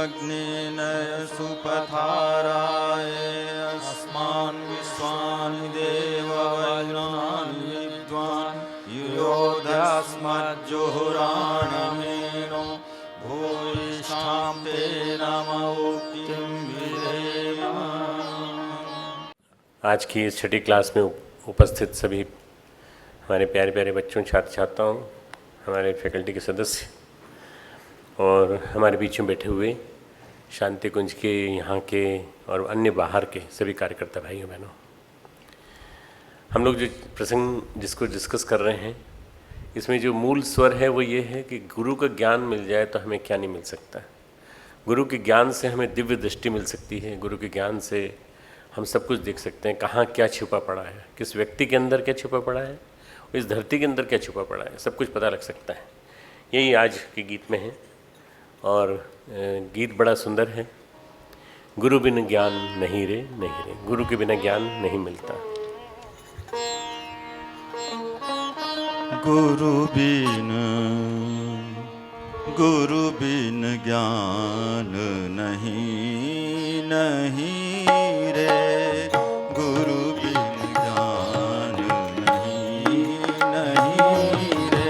अग्निनय सुपथाराय अस्मान् विश्वान् देववैनानि विद्वान् युयोधस्मज्जुहुराणमेनो भूयिष्ठां ते नमोक्तिं विधेम। आज की इस छठी क्लास में उपस्थित सभी हमारे प्यारे प्यारे बच्चों, छात्र छात्राओं, हमारे फैकल्टी के सदस्य और हमारे बीच में बैठे हुए शांति कुंज के यहाँ के और अन्य बाहर के सभी कार्यकर्ता भाइयों बहनों, हम लोग जो प्रसंग जिसको डिस्कस कर रहे हैं, इसमें जो मूल स्वर है वो ये है कि गुरु का ज्ञान मिल जाए तो हमें क्या नहीं मिल सकता। गुरु के ज्ञान से हमें दिव्य दृष्टि मिल सकती है। गुरु के ज्ञान से हम सब कुछ देख सकते हैं, कहाँ क्या छुपा पड़ा है, किस व्यक्ति के अंदर क्या छुपा पड़ा है, इस धरती के अंदर क्या छुपा पड़ा है, सब कुछ पता लग सकता है। यही आज के गीत में है और गीत बड़ा सुंदर है। गुरु बिन ज्ञान नहीं रे, नहीं रे, गुरु के बिना ज्ञान नहीं मिलता। गुरु बिन ज्ञान नहीं, नहीं रे, गुरु बिन ज्ञान नहीं, नहीं रे।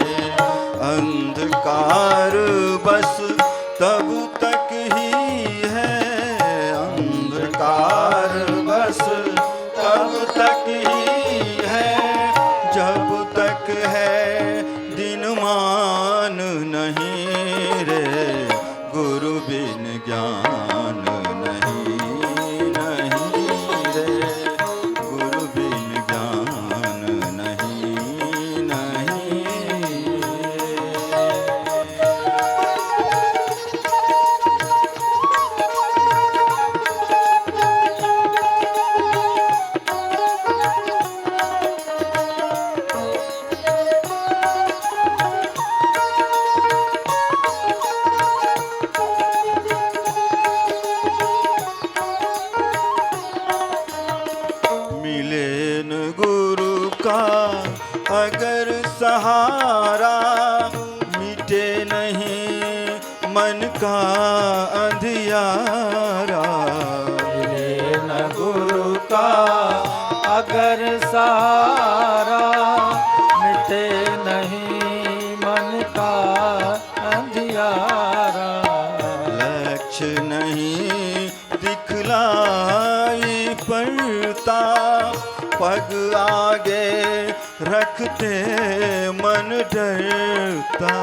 अंधकार बस तब तक ही है, अंधकार बस तब तक ही है, जब तक है दिनमान नहीं रे, गुरु बिन ज्ञान नहीं, नहीं रे, गुरु बिन ज्ञान नहीं, नहीं। अगर सहारा मिटे नहीं मन का अंधियारा, मिले न गुरु का अगर सहारा, मिटे नहीं मन का अंधियारा। लक्ष्य नहीं दिखलाई पड़ता, पग आगे रखते मन डरता।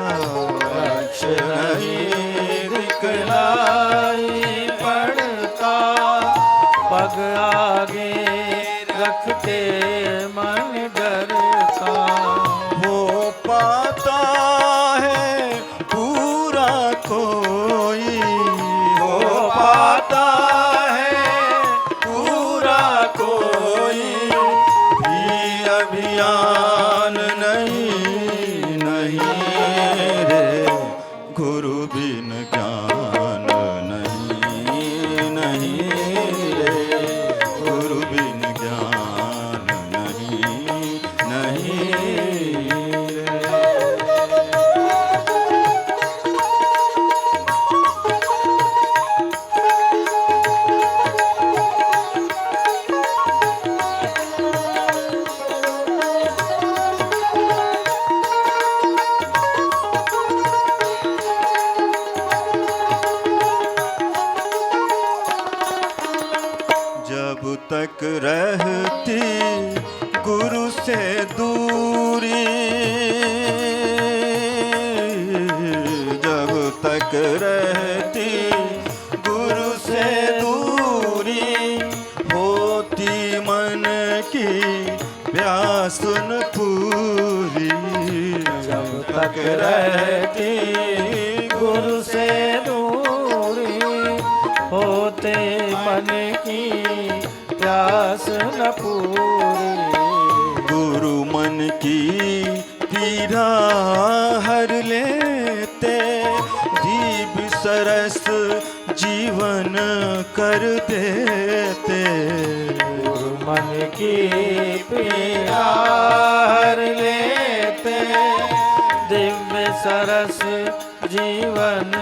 लक्ष्य नहीं दिखलाई पड़ता, पग आगे रखते मन डरता। हो पाता है पूरा कोई, हो पाता है पूरा कोई, अभियान नहीं, नहीं रे, गुरु बिन ज्ञान नहीं, नहीं रे, गुरु बिन ज्ञान नहीं, नहीं रे। जब तक रहती गुरु से दूरी, जब तक रहती गुरु से दूरी, होती मन की प्यास न पूरी। जब तक रहती गुरु से दूरी, होते मन की प्यास न पूरी। गुरु मन की पीड़ा हर लेते, दीप सरस जीवन कर देते। गुरु मन की पीड़ा हर लेते, दिव्य सरस जीवन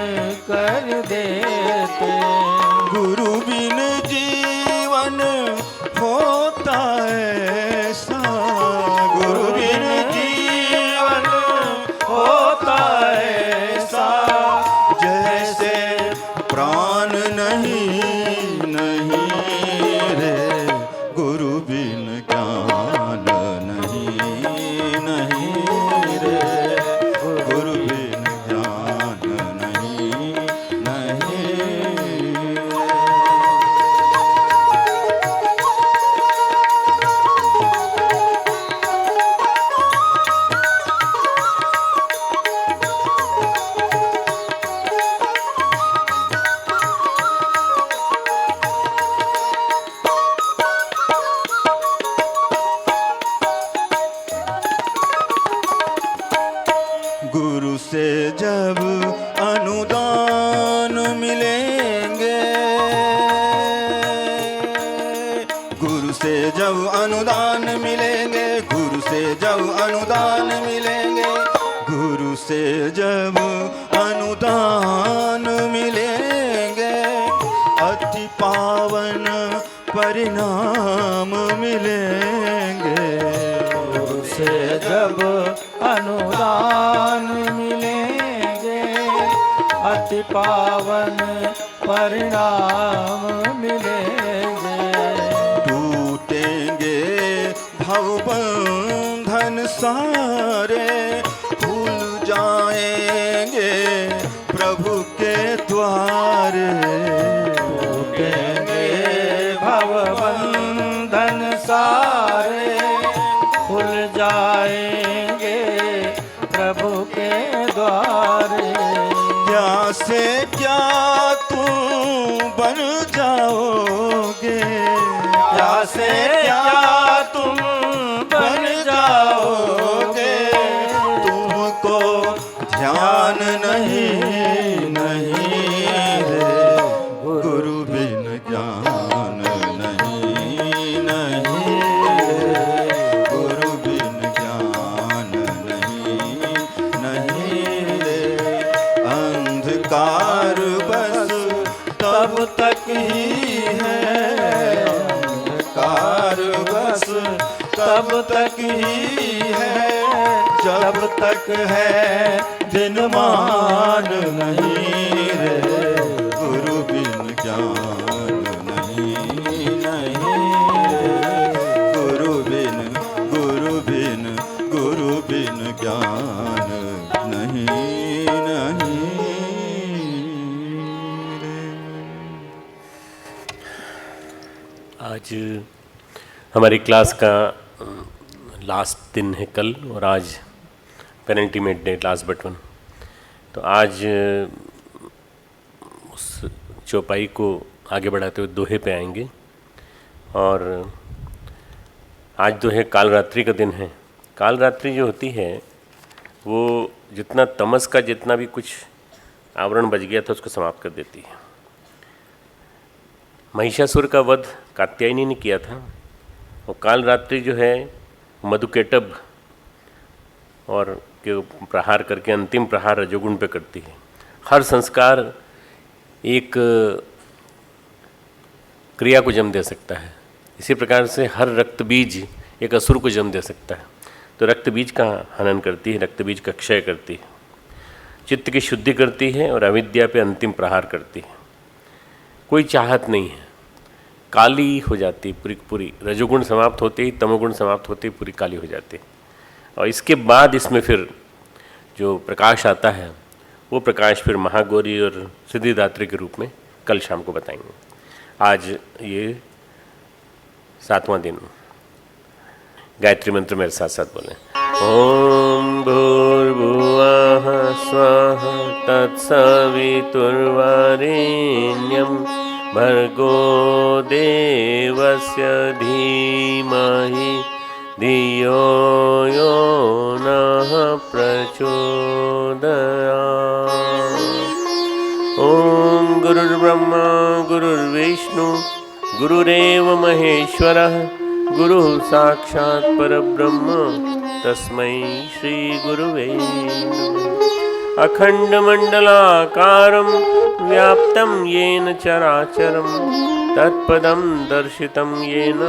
कर देते। गुरु बिन जीवन होता ऐसा, गुरु बिन जीवन होता ऐसा, जैसे प्राण नहीं नहीं रे, गुरु बिन ज्ञान नहीं नहीं रे, गुरु बिन ज्ञान नहीं नहीं रे। गुरु से जब अनुदान मिलेंगे, गुरु से जब अनुदान मिलेंगे, गुरु से जब अनुदान मिलेंगे, गुरु से जब अनुदान मिलेंगे, अति पावन परिणाम मिलेंगे। गुरु से जब अनुदान मिलेंगे, अति पावन परिणाम मिलेंगे। टूटेंगे भवबंधन सारे, खुल जाएंगे प्रभु के द्वारे। टूटेंगे भवबंधन सारे, खुल जाएंगे प्रभु के द्वारे। क्या से क्या तुम बन जाओगे, क्या से क्या तुम बन जाओगे, तुमको ध्यान नहीं नहीं रे, गुरु बिन ज्ञान नहीं नहीं रे, गुरु बिन ज्ञान नहीं नहीं रे। अंधकार बस तब तक ही है, अंधकार बस तब तक ही है, जब तक है दिनमान नहीं रे, गुरु बिन ज्ञान नहीं नहीं रे, गुरु बिन गुरु बिन गुरु बिन ज्ञान नहीं नहीं रे। आज हमारी क्लास का लास्ट दिन है कल, और आज penultimate day, last but one. तो आज उस चौपाई को आगे बढ़ाते हुए दोहे पे आएंगे। और आज दोहे काल रात्रि का दिन है। काल रात्रि जो होती है वो जितना तमस का जितना भी कुछ आवरण बच गया था उसको समाप्त कर देती है। महिषासुर का वध कात्यायनी ने किया था, और काल रात्रि जो है मधुकेटभ और के प्रहार करके अंतिम प्रहार रजोगुण पे करती है। हर संस्कार एक क्रिया को जन्म दे सकता है, इसी प्रकार से हर रक्त बीज एक असुर को जन्म दे सकता है। तो रक्त बीज का हनन करती है, रक्त बीज का क्षय करती है, चित्त की शुद्धि करती है और अविद्या पे अंतिम प्रहार करती है। कोई चाहत नहीं है, काली हो जाती पूरी पूरी। रजोगुण समाप्त होते ही तमोगुण समाप्त होते ही पूरी काली हो जाती। और इसके बाद इसमें फिर जो प्रकाश आता है वो प्रकाश फिर महागौरी और सिद्धिदात्री के रूप में कल शाम को बताएंगे। आज ये 7वां दिन। गायत्री मंत्र मेरे साथ साथ बोलें। ओम भूर्भुवः स्वः तत्सवितुर्वरेण्यं भर्गो देवस्य धीमहि धियो यो नः प्रचोदयात्। ओम गुरुर्ब्रह्मा गुरुर्विष्णु गुरुरेव महेश्वरः गुरु साक्षात् परब्रह्म तस्मै श्री गुरुवे नमः। अखण्डमण्डलाकारं व्याप्तं येन चराचरं तत्पदं दर्शितं येन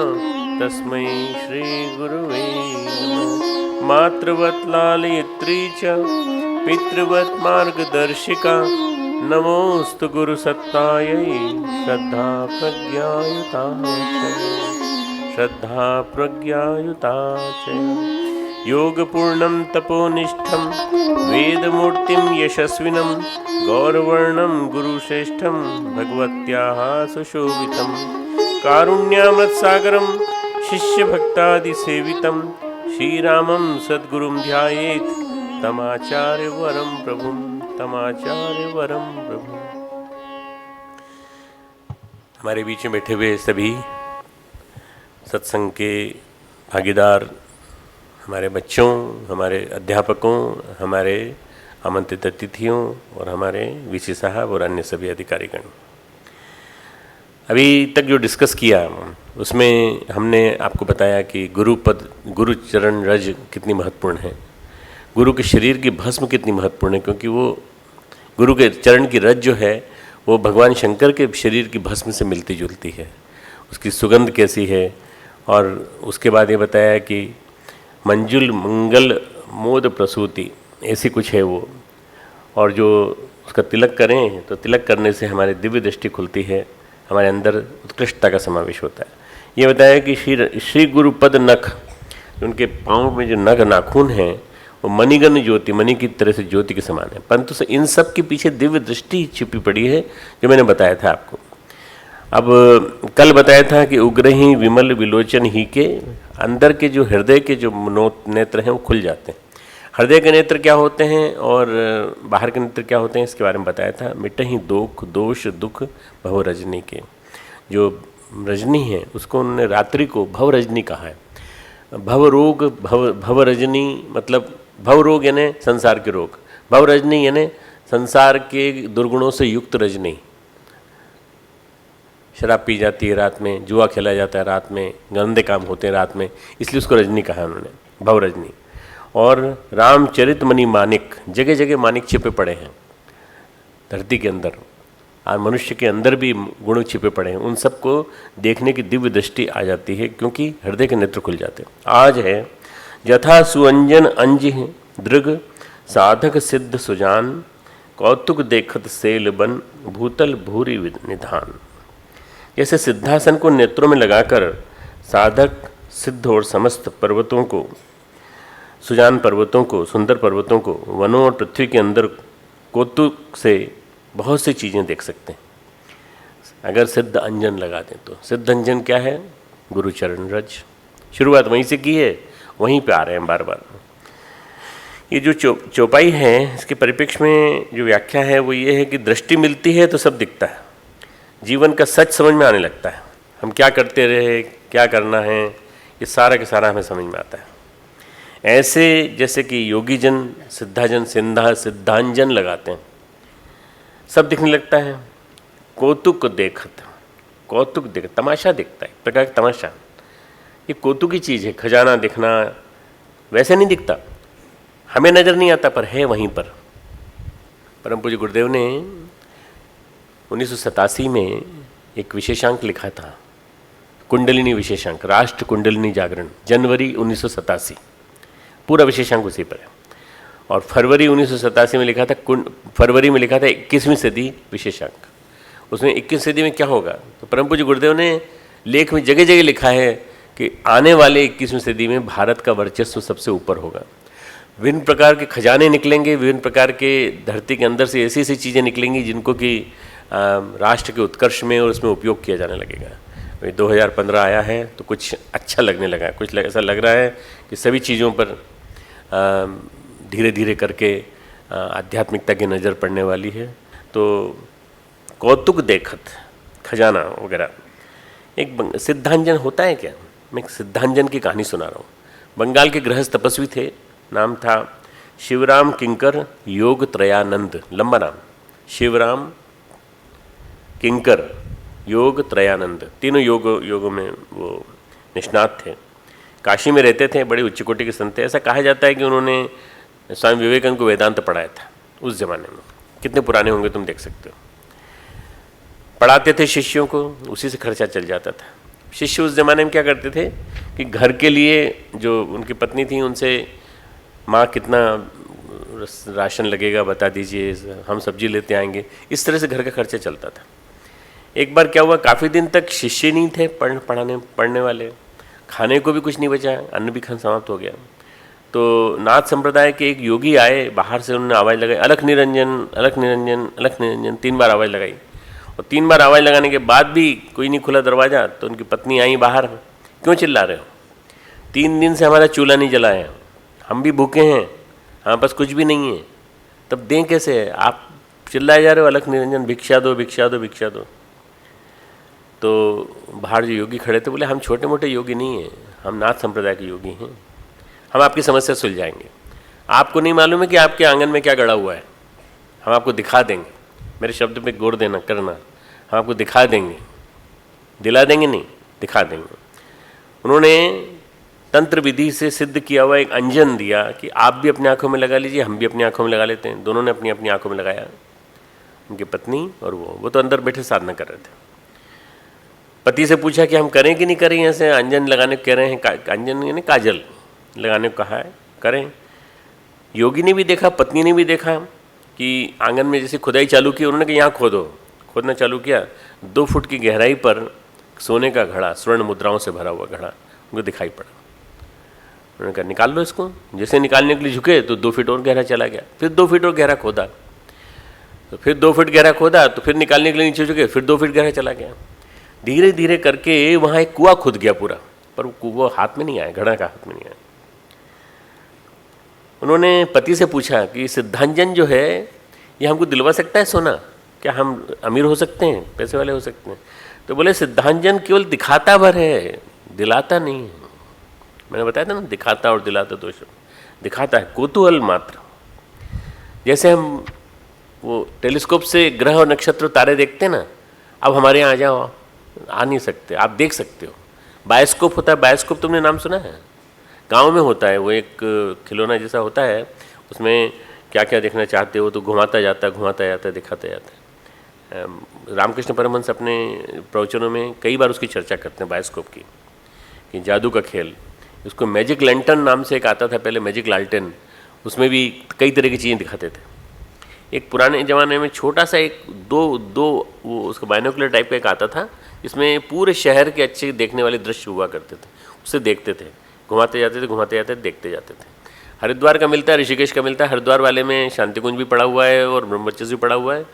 तस्मै श्रीगुरुवे नमः। मातृवत् लालयित्री च पितृवत् मार्गदर्शिका नमोस्तु गुरुसत्तायै श्रद्धा प्रज्ञायुता च योगपूर्णं तपोनिष्ठं वेदमूर्तिं यशस्विनं गौरवर्णं गुरुश्रेष्ठं भगवत्याः सुशोभितं कारुण्यामृतसागरं शिष्यभक्तादिसेवितं श्रीरामं सद्गुरुं ध्यायेत् तमाचार्यवरं प्रभुं हमारे बीच में बैठे हुए सभी सत्संग के भागीदार, हमारे बच्चों, हमारे अध्यापकों, हमारे आमंत्रित अतिथियों और हमारे वीसी साहब और अन्य सभी अधिकारीगण, अभी तक जो डिस्कस किया उसमें हमने आपको बताया कि गुरु चरण रज कितनी महत्वपूर्ण है, गुरु के शरीर की भस्म कितनी महत्वपूर्ण है, क्योंकि वो गुरु के चरण की रज जो है वो भगवान शंकर के शरीर की भस्म से मिलती जुलती है, उसकी सुगंध कैसी है। और उसके बाद ये बताया कि मंजुल मंगल मोद प्रसूति ऐसी कुछ है वो, और जो उसका तिलक करें तो तिलक करने से हमारी दिव्य दृष्टि खुलती है, हमारे अंदर उत्कृष्टता का समावेश होता है। ये बताया कि श्री गुरुपद नख, उनके पाँव में जो नख नाखून हैं वो मणिगण ज्योति, मणि की तरह से ज्योति के समान है, परंतु इन सब के पीछे दिव्य दृष्टि छिपी पड़ी है, जो मैंने बताया था आपको। अब कल बताया था कि उग्र ही विमल विलोचन ही के अंदर के जो हृदय के जो नेत्र हैं वो खुल जाते हैं। हृदय के नेत्र क्या होते हैं और बाहर के नेत्र क्या होते हैं, इसके बारे में बताया था। मिट ही दोष दुख भव रजनी के, जो रजनी है उसको उन्होंने रात्रि को भव रजनी कहा है। भव रोग भव रजनी मतलब भव रोग यानी संसार के रोग, भव रजनी यानी संसार के दुर्गुणों से युक्त रजनी। शराब पी जाती है रात में, जुआ खेला जाता है रात में, गंदे काम होते हैं रात में, इसलिए उसको रजनी कहा उन्होंने, भव रजनी। और रामचरित मणि मानिक, जगह जगह मानिक छिपे पड़े हैं धरती के अंदर, और मनुष्य के अंदर भी गुण छिपे पड़े हैं, उन सबको देखने की दिव्य दृष्टि आ जाती है, क्योंकि हृदय के नेत्र खुल जाते हैं। आज है यथा सुअंजन अंज दृग साधक सिद्ध सुजान कौतुक देखत सेल बन भूतल भूरी निधान। जैसे सिद्धासन को नेत्रों में लगाकर साधक सिद्ध और समस्त पर्वतों को, सुजान पर्वतों को, सुंदर पर्वतों को, वनों और पृथ्वी के अंदर कौतुक से बहुत सी चीज़ें देख सकते हैं अगर सिद्ध अंजन लगा दें तो। सिद्ध अंजन क्या है? गुरुचरण रज। शुरुआत वहीं से की है, वहीं पे आ रहे हैं बार बार। ये जो चौपाई है, इसके परिप्रेक्ष्य में जो व्याख्या है वो ये है कि दृष्टि मिलती है तो सब दिखता है, जीवन का सच समझ में आने लगता है। हम क्या करते रहे, क्या करना है, ये सारा के सारा हमें समझ में आता है। ऐसे जैसे कि योगीजन सिद्धाजन सिद्धांजन लगाते हैं, सब दिखने लगता है। कौतुक देखत, तमाशा दिखता है, एक प्रकार का तमाशा। ये कौतुक की चीज़ है, खजाना दिखना वैसे नहीं दिखता, हमें नज़र नहीं आता, पर है वहीं पर। परम पूज्य गुरुदेव ने 1987 में एक विशेषांक लिखा था, कुंडलिनी विशेषांक, राष्ट्र कुंडलिनी जागरण, जनवरी 1987, पूरा विशेषांक उसी पर है। और फरवरी 1987 में लिखा था, फरवरी में लिखा था 21वीं सदी विशेषांक। उसमें 21वीं सदी में क्या होगा, तो परम पूज्य गुरुदेव ने लेख में जगह जगह लिखा है कि आने वाले 21वीं सदी में भारत का वर्चस्व सबसे ऊपर होगा। विभिन्न प्रकार के खजाने निकलेंगे, विभिन्न प्रकार के धरती के अंदर से ऐसी ऐसी चीज़ें निकलेंगी जिनको कि राष्ट्र के उत्कर्ष में और उसमें उपयोग किया जाने लगेगा। 2015 आया है तो कुछ अच्छा लगने लगा है, कुछ ऐसा लग रहा है कि सभी चीज़ों पर धीरे धीरे करके आध्यात्मिकता की नज़र पड़ने वाली है। तो कौतुक देखत, खजाना वगैरह। एक सिद्धांजन होता है क्या? मैं एक सिद्धांजन की कहानी सुना रहा हूँ। बंगाल के गृहस्थ तपस्वी थे, नाम था शिवराम किंकर योग त्रयानंद, लंबा नाम, शिवराम किंकर योग त्रयानंद। तीनों योगों में वो निष्णात थे, काशी में रहते थे, बड़े उच्च कोटि के संत थे। ऐसा कहा जाता है कि उन्होंने स्वामी विवेकानंद को वेदांत पढ़ाया था। उस ज़माने में। कितने पुराने होंगे तुम देख सकते हो। पढ़ाते थे शिष्यों को, उसी से खर्चा चल जाता था। शिष्य उस ज़माने में क्या करते थे कि घर के लिए जो उनकी पत्नी थी उनसे, माँ कितना राशन लगेगा बता दीजिए, हम सब्जी लेते आएंगे, इस तरह से घर का खर्चा चलता था। एक बार क्या हुआ, काफ़ी दिन तक शिष्य नहीं थे पढ़ने वाले, खाने को भी कुछ नहीं बचा, अन्न भी खाना समाप्त हो गया। तो नाथ संप्रदाय के एक योगी आए, बाहर से उन्होंने आवाज़ लगाई, अलख निरंजन अलख निरंजन अलख निरंजन, 3 बार आवाज़ लगाई। और 3 बार आवाज़ लगाने के बाद भी कोई नहीं खुला दरवाज़ा। तो उनकी पत्नी आई बाहर, क्यों चिल्ला रहे हो, 3 दिन से हमारा चूल्हा नहीं जला है, हम भी भूखे हैं, हमारे पास कुछ भी नहीं है, तब दें कैसे, आप चिल्लाए जा रहे हो अलख निरंजन, भिक्षा दो भिक्षा दो भिक्षा दो। तो बाहर जो योगी खड़े थे बोले, हम छोटे मोटे योगी नहीं हैं, हम नाथ संप्रदाय के योगी हैं, हम आपकी समस्या सुलझाएंगे। आपको नहीं मालूम है कि आपके आंगन में क्या गड़ा हुआ है, हम आपको दिखा देंगे। मेरे शब्द पे गौर देना करना, हम आपको दिखा देंगे, दिला देंगे नहीं, दिखा देंगे। उन्होंने तंत्र विधि से सिद्ध किया हुआ एक अंजन दिया कि आप भी अपनी आंखों में लगा लीजिए, हम भी अपनी आंखों में लगा लेते हैं। दोनों ने अपनी अपनी आंखों में लगाया, उनकी पत्नी और वो तो अंदर बैठे साधना कर रहे थे। पति से पूछा कि हम करें कि नहीं करें, ऐसे अंजन लगाने कह रहे हैं, अंजन यानी काजल लगाने को कहा है, करें। योगी ने भी देखा, पत्नी ने भी देखा कि आंगन में जैसे खुदाई चालू की, उन्होंने कहा यहाँ खोदो, खोदना चालू किया। 2 फुट की गहराई पर सोने का घड़ा, स्वर्ण मुद्राओं से भरा हुआ घड़ा उनको दिखाई पड़ा। उन्होंने कहा निकाल लो इसको। जैसे निकालने के लिए झुके तो 2 फीट और गहरा चला गया, फिर 2 फीट और गहरा खोदा, तो फिर 2 फीट गहरा खोदा, तो फिर निकालने के लिए नीचे झुके, फिर 2 फीट गहरा चला गया। धीरे धीरे करके वहाँ एक कुआं खुद गया पूरा, पर वो कुआं हाथ में नहीं आया, घड़ा का हाथ में नहीं आया। उन्होंने पति से पूछा कि सिद्धांजन जो है ये हमको दिलवा सकता है सोना, क्या हम अमीर हो सकते हैं, पैसे वाले हो सकते हैं? तो बोले सिद्धांजन केवल दिखाता भर है, दिलाता नहीं है। मैंने बताया था ना, दिखाता और दिलाता दो शब्द। दिखाता है कौतूहल मात्र। जैसे हम वो टेलीस्कोप से ग्रह और नक्षत्र तारे देखते हैं ना, अब हमारे यहाँ आ जाओ, आ नहीं सकते, आप देख सकते हो। बायोस्कोप होता है, बायोस्कोप तुमने नाम सुना है? गांव में होता है, वो एक खिलौना जैसा होता है, उसमें क्या क्या देखना चाहते हो तो घुमाता जाता है, दिखाता जाता है। रामकृष्ण परमहंस अपने प्रवचनों में कई बार उसकी चर्चा करते हैं बायोस्कोप की, कि जादू का खेल। उसको मैजिक लैंटर्न नाम से एक आता था पहले, मैजिक लालटेन, उसमें भी कई तरह की चीज़ें दिखाते थे। एक पुराने ज़माने में छोटा सा एक दो वो उसका बाइनोकुलर टाइप का एक आता था, इसमें पूरे शहर के अच्छे देखने वाले दृश्य हुआ करते थे, उससे देखते थे, घुमाते जाते थे, देखते जाते थे। हरिद्वार का मिलता है, ऋषिकेश का मिलता है। हरिद्वार वाले में शांतिकुंज भी पड़ा हुआ है और ब्रह्मचर्य भी पड़ा हुआ है,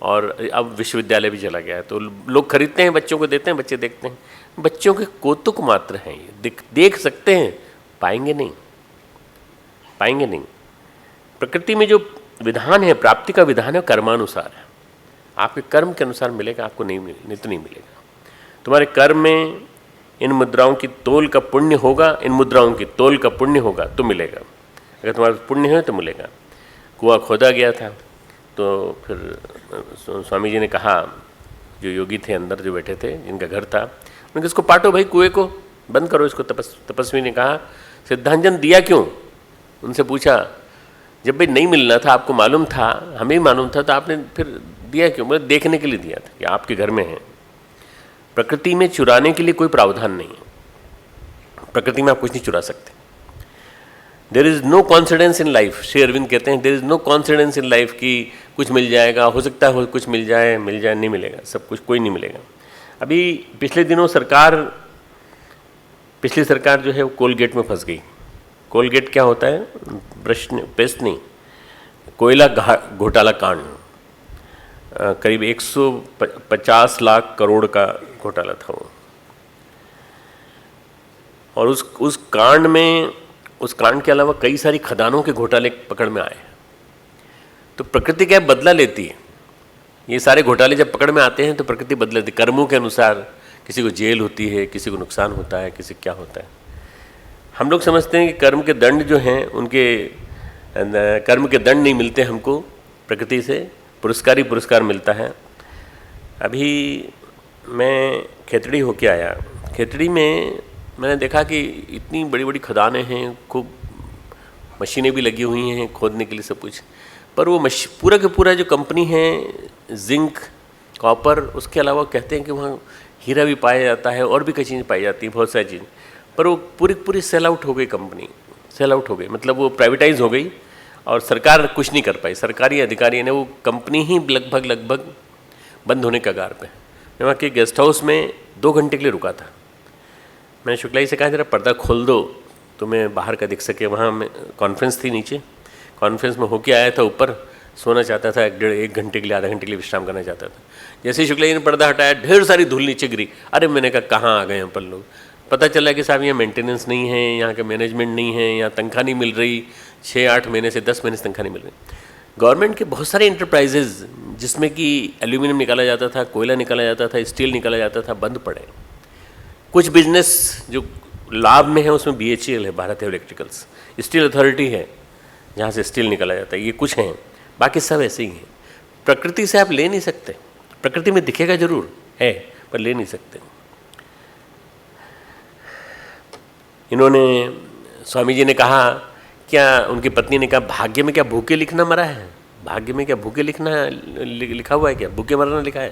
और अब विश्वविद्यालय भी चला गया है। तो लोग खरीदते हैं, बच्चों को देते हैं, बच्चे देखते हैं। बच्चों के कौतुक मात्र हैं ये, देख सकते हैं, पाएंगे नहीं। प्रकृति में जो विधान है, प्राप्ति का विधान है, कर्मानुसार है। आपके कर्म के अनुसार मिलेगा, आपको नहीं मिलेगा। तुम्हारे कर्म में इन मुद्राओं की तोल का पुण्य होगा, तो मिलेगा। अगर तुम्हारा पुण्य है तो मिलेगा। कुआं खोदा गया था, तो फिर स्वामी जी ने कहा, जो योगी थे अंदर जो बैठे थे, जिनका घर था, उन्होंने इसको पाटो भाई, कुएं को बंद करो इसको। तपस्वी ने कहा सिद्धांजन दिया क्यों? उनसे पूछा, जब भाई नहीं मिलना था, आपको मालूम था, हमें भी मालूम था, तो आपने फिर दिया क्यों? बोले देखने के लिए दिया था कि आपके घर में है। प्रकृति में चुराने के लिए कोई प्रावधान नहीं है। प्रकृति में आप कुछ नहीं चुरा सकते। There is no confidence in life. Shri Aurobindo कहते हैं there is no confidence in life कि कुछ मिल जाएगा, हो सकता है कुछ मिल जाए, नहीं मिलेगा, सब कुछ कोई नहीं मिलेगा। अभी पिछले दिनों पिछली सरकार जो है वो कोलगेट में फंस गई। कोलगेट क्या होता है? पेस्ट नहीं, कोयला घोटाला कांड। करीब 150 लाख करोड़ का घोटाला था वो। और उस कांड के अलावा कई सारी खदानों के घोटाले पकड़ में आए। तो प्रकृति क्या बदला लेती है। ये सारे घोटाले जब पकड़ में आते हैं तो प्रकृति बदल लेती है। कर्मों के अनुसार किसी को जेल होती है, किसी को नुकसान होता है, किसी क्या होता है। हम लोग समझते हैं कि कर्म के दंड जो हैं, कर्म के दंड नहीं मिलते हमको, प्रकृति से पुरस्कार मिलता है। अभी मैं खेतड़ी होके आया। खेतड़ी में मैंने देखा कि इतनी बड़ी बड़ी खदानें हैं, खूब मशीनें भी लगी हुई हैं खोदने के लिए सब कुछ, पर वो पूरा का पूरा जो कंपनी है जिंक कॉपर, उसके अलावा कहते हैं कि वहाँ हीरा भी पाया जाता है और भी कई चीज़ें पाई जाती हैं, बहुत सारी चीज़ें, पर वो पूरी सेल आउट हो गई कंपनी, सेल आउट हो गई, मतलब वो प्राइवेटाइज हो गई और सरकार कुछ नहीं कर पाई। सरकारी अधिकारी ने वो कंपनी ही लगभग बंद होने के कगार पे। मैं वहाँ के गेस्ट हाउस में 2 घंटे के लिए रुका था। मैंने शुक्ला जी से कहा जरा पर्दा खोल दो तो मैं बाहर का दिख सके। वहाँ में कॉन्फ्रेंस थी नीचे, कॉन्फ्रेंस में होके आया था ऊपर, सोना चाहता था, 1 घंटे के लिए, आधा घंटे के लिए विश्राम करना चाहता था। जैसे ही शुक्ला जी ने पर्दा हटाया, ढेर सारी धूल नीचे गिरी। अरे मैंने कहा कहाँ आ गए हैं अपन लोग। पता चला कि साहब यहाँ मेंटेनेंस नहीं है, यहाँ का मैनेजमेंट नहीं है, यहाँ तनख्वाह नहीं मिल रही, 6-8 महीने से 10 महीने से तनख्वाह नहीं मिल रही। गवर्नमेंट के बहुत सारे इंटरप्राइजेज जिसमें कि एल्यूमिनियम निकाला जाता था, कोयला निकाला जाता था, स्टील निकाला जाता था, बंद पड़े। कुछ बिजनेस जो लाभ में है उसमें BHEL है, भारत इलेक्ट्रिकल्स, स्टील अथॉरिटी है जहाँ से स्टील निकाला जाता है, ये कुछ हैं, बाकी सब ऐसे ही हैं। प्रकृति से आप ले नहीं सकते, प्रकृति में दिखेगा जरूर है पर ले नहीं सकते। इन्होंने, स्वामी जी ने कहा, क्या उनकी पत्नी ने कहा भाग्य में क्या भूखे लिखना मरा है, भाग्य में क्या भूखे लिखना लिखा हुआ है, क्या भूखे मरना लिखा है।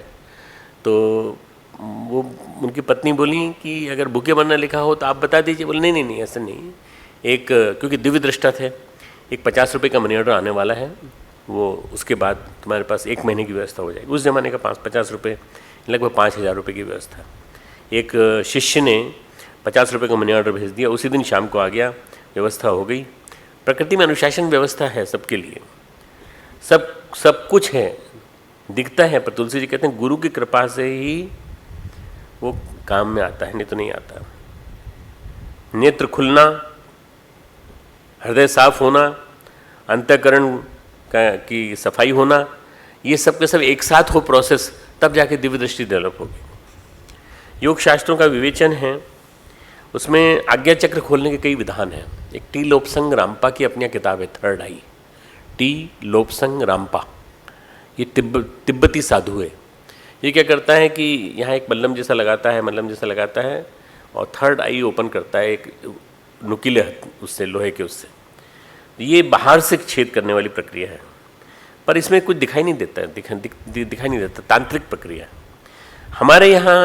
तो वो उनकी पत्नी बोली कि अगर भूखे मरना लिखा हो तो आप बता दीजिए। बोले नहीं ऐसा नहीं, एक क्योंकि दिव्य दृष्टा थे, एक 50 रुपये का मनी ऑर्डर आने वाला है, वो उसके बाद तुम्हारे पास 1 महीने की व्यवस्था हो जाएगी। उस ज़माने का 50 रुपये लगभग 5,000 रुपये की व्यवस्था। एक शिष्य ने 50 रुपये का मनी ऑर्डर भेज दिया, उसी दिन शाम को आ गया, व्यवस्था हो गई। प्रकृति में अनुशासन व्यवस्था है सबके लिए, सब कुछ है, दिखता है, पर तुलसी जी कहते हैं गुरु की कृपा से ही वो काम में आता है, नहीं तो नहीं आता। नेत्र खुलना, हृदय साफ होना, अंतःकरण की सफाई होना, ये सब के सब एक साथ हो प्रोसेस, तब जाके दिव्य दृष्टि डेवलप होगी। योग शास्त्रों का विवेचन है, उसमें आज्ञा चक्र खोलने के कई विधान हैं। एक टी लोपसंग रामपा की अपनी किताब है, 3rd आई, टी लोपसंग रामपा, ये तिब्बती साधु है। ये क्या करता है कि यहाँ एक मल्लम जैसा लगाता है और 3rd आई ओपन करता है एक नुकीले उससे, लोहे के उससे। ये बाहर से छेद करने वाली प्रक्रिया है, पर इसमें कुछ दिखाई नहीं देता है, दिखाई नहीं देता, तांत्रिक प्रक्रिया। हमारे यहाँ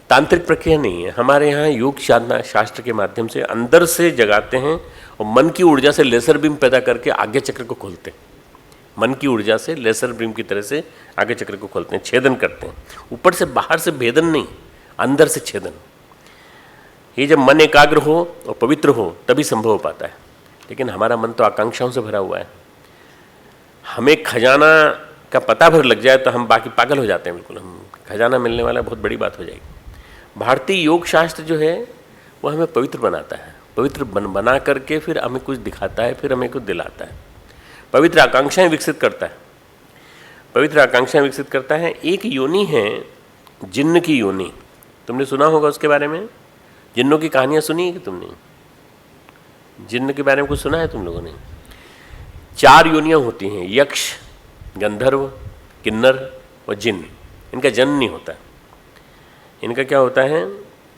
तांत्रिक प्रक्रिया नहीं है, हमारे यहाँ योग शास्त्र के माध्यम से अंदर से जगाते हैं और मन की ऊर्जा से लेसर बीम पैदा करके आज्ञा चक्र को खोलते हैं। मन की ऊर्जा से लेसर बीम की तरह से आज्ञा चक्र को खोलते हैं, छेदन करते हैं। ऊपर से बाहर से भेदन नहीं, अंदर से छेदन। ये जब मन एकाग्र हो और पवित्र हो तभी संभव हो पाता है। लेकिन हमारा मन तो आकांक्षाओं से भरा हुआ है। हमें खजाना का पता भर लग जाए तो हम बाकी पागल हो जाते हैं, बिल्कुल हम खजाना मिलने वाला बहुत बड़ी बात हो जाएगी। भारतीय योग शास्त्र जो है वो हमें पवित्र बनाता है, पवित्र बना करके फिर हमें कुछ दिखाता है, फिर हमें कुछ दिलाता है, पवित्र आकांक्षाएं विकसित करता है, पवित्र आकांक्षाएं विकसित करता है। एक योनि है जिन्न की योनि, तुमने सुना होगा उसके बारे में, जिन्नों की कहानियाँ सुनी है कि तुमने? जिन्न के बारे में कुछ सुना है तुम लोगों ने? 4 योनियाँ होती हैं, यक्ष, गंधर्व, किन्नर और जिन्न। इनका जन्म नहीं होता, इनका क्या होता है,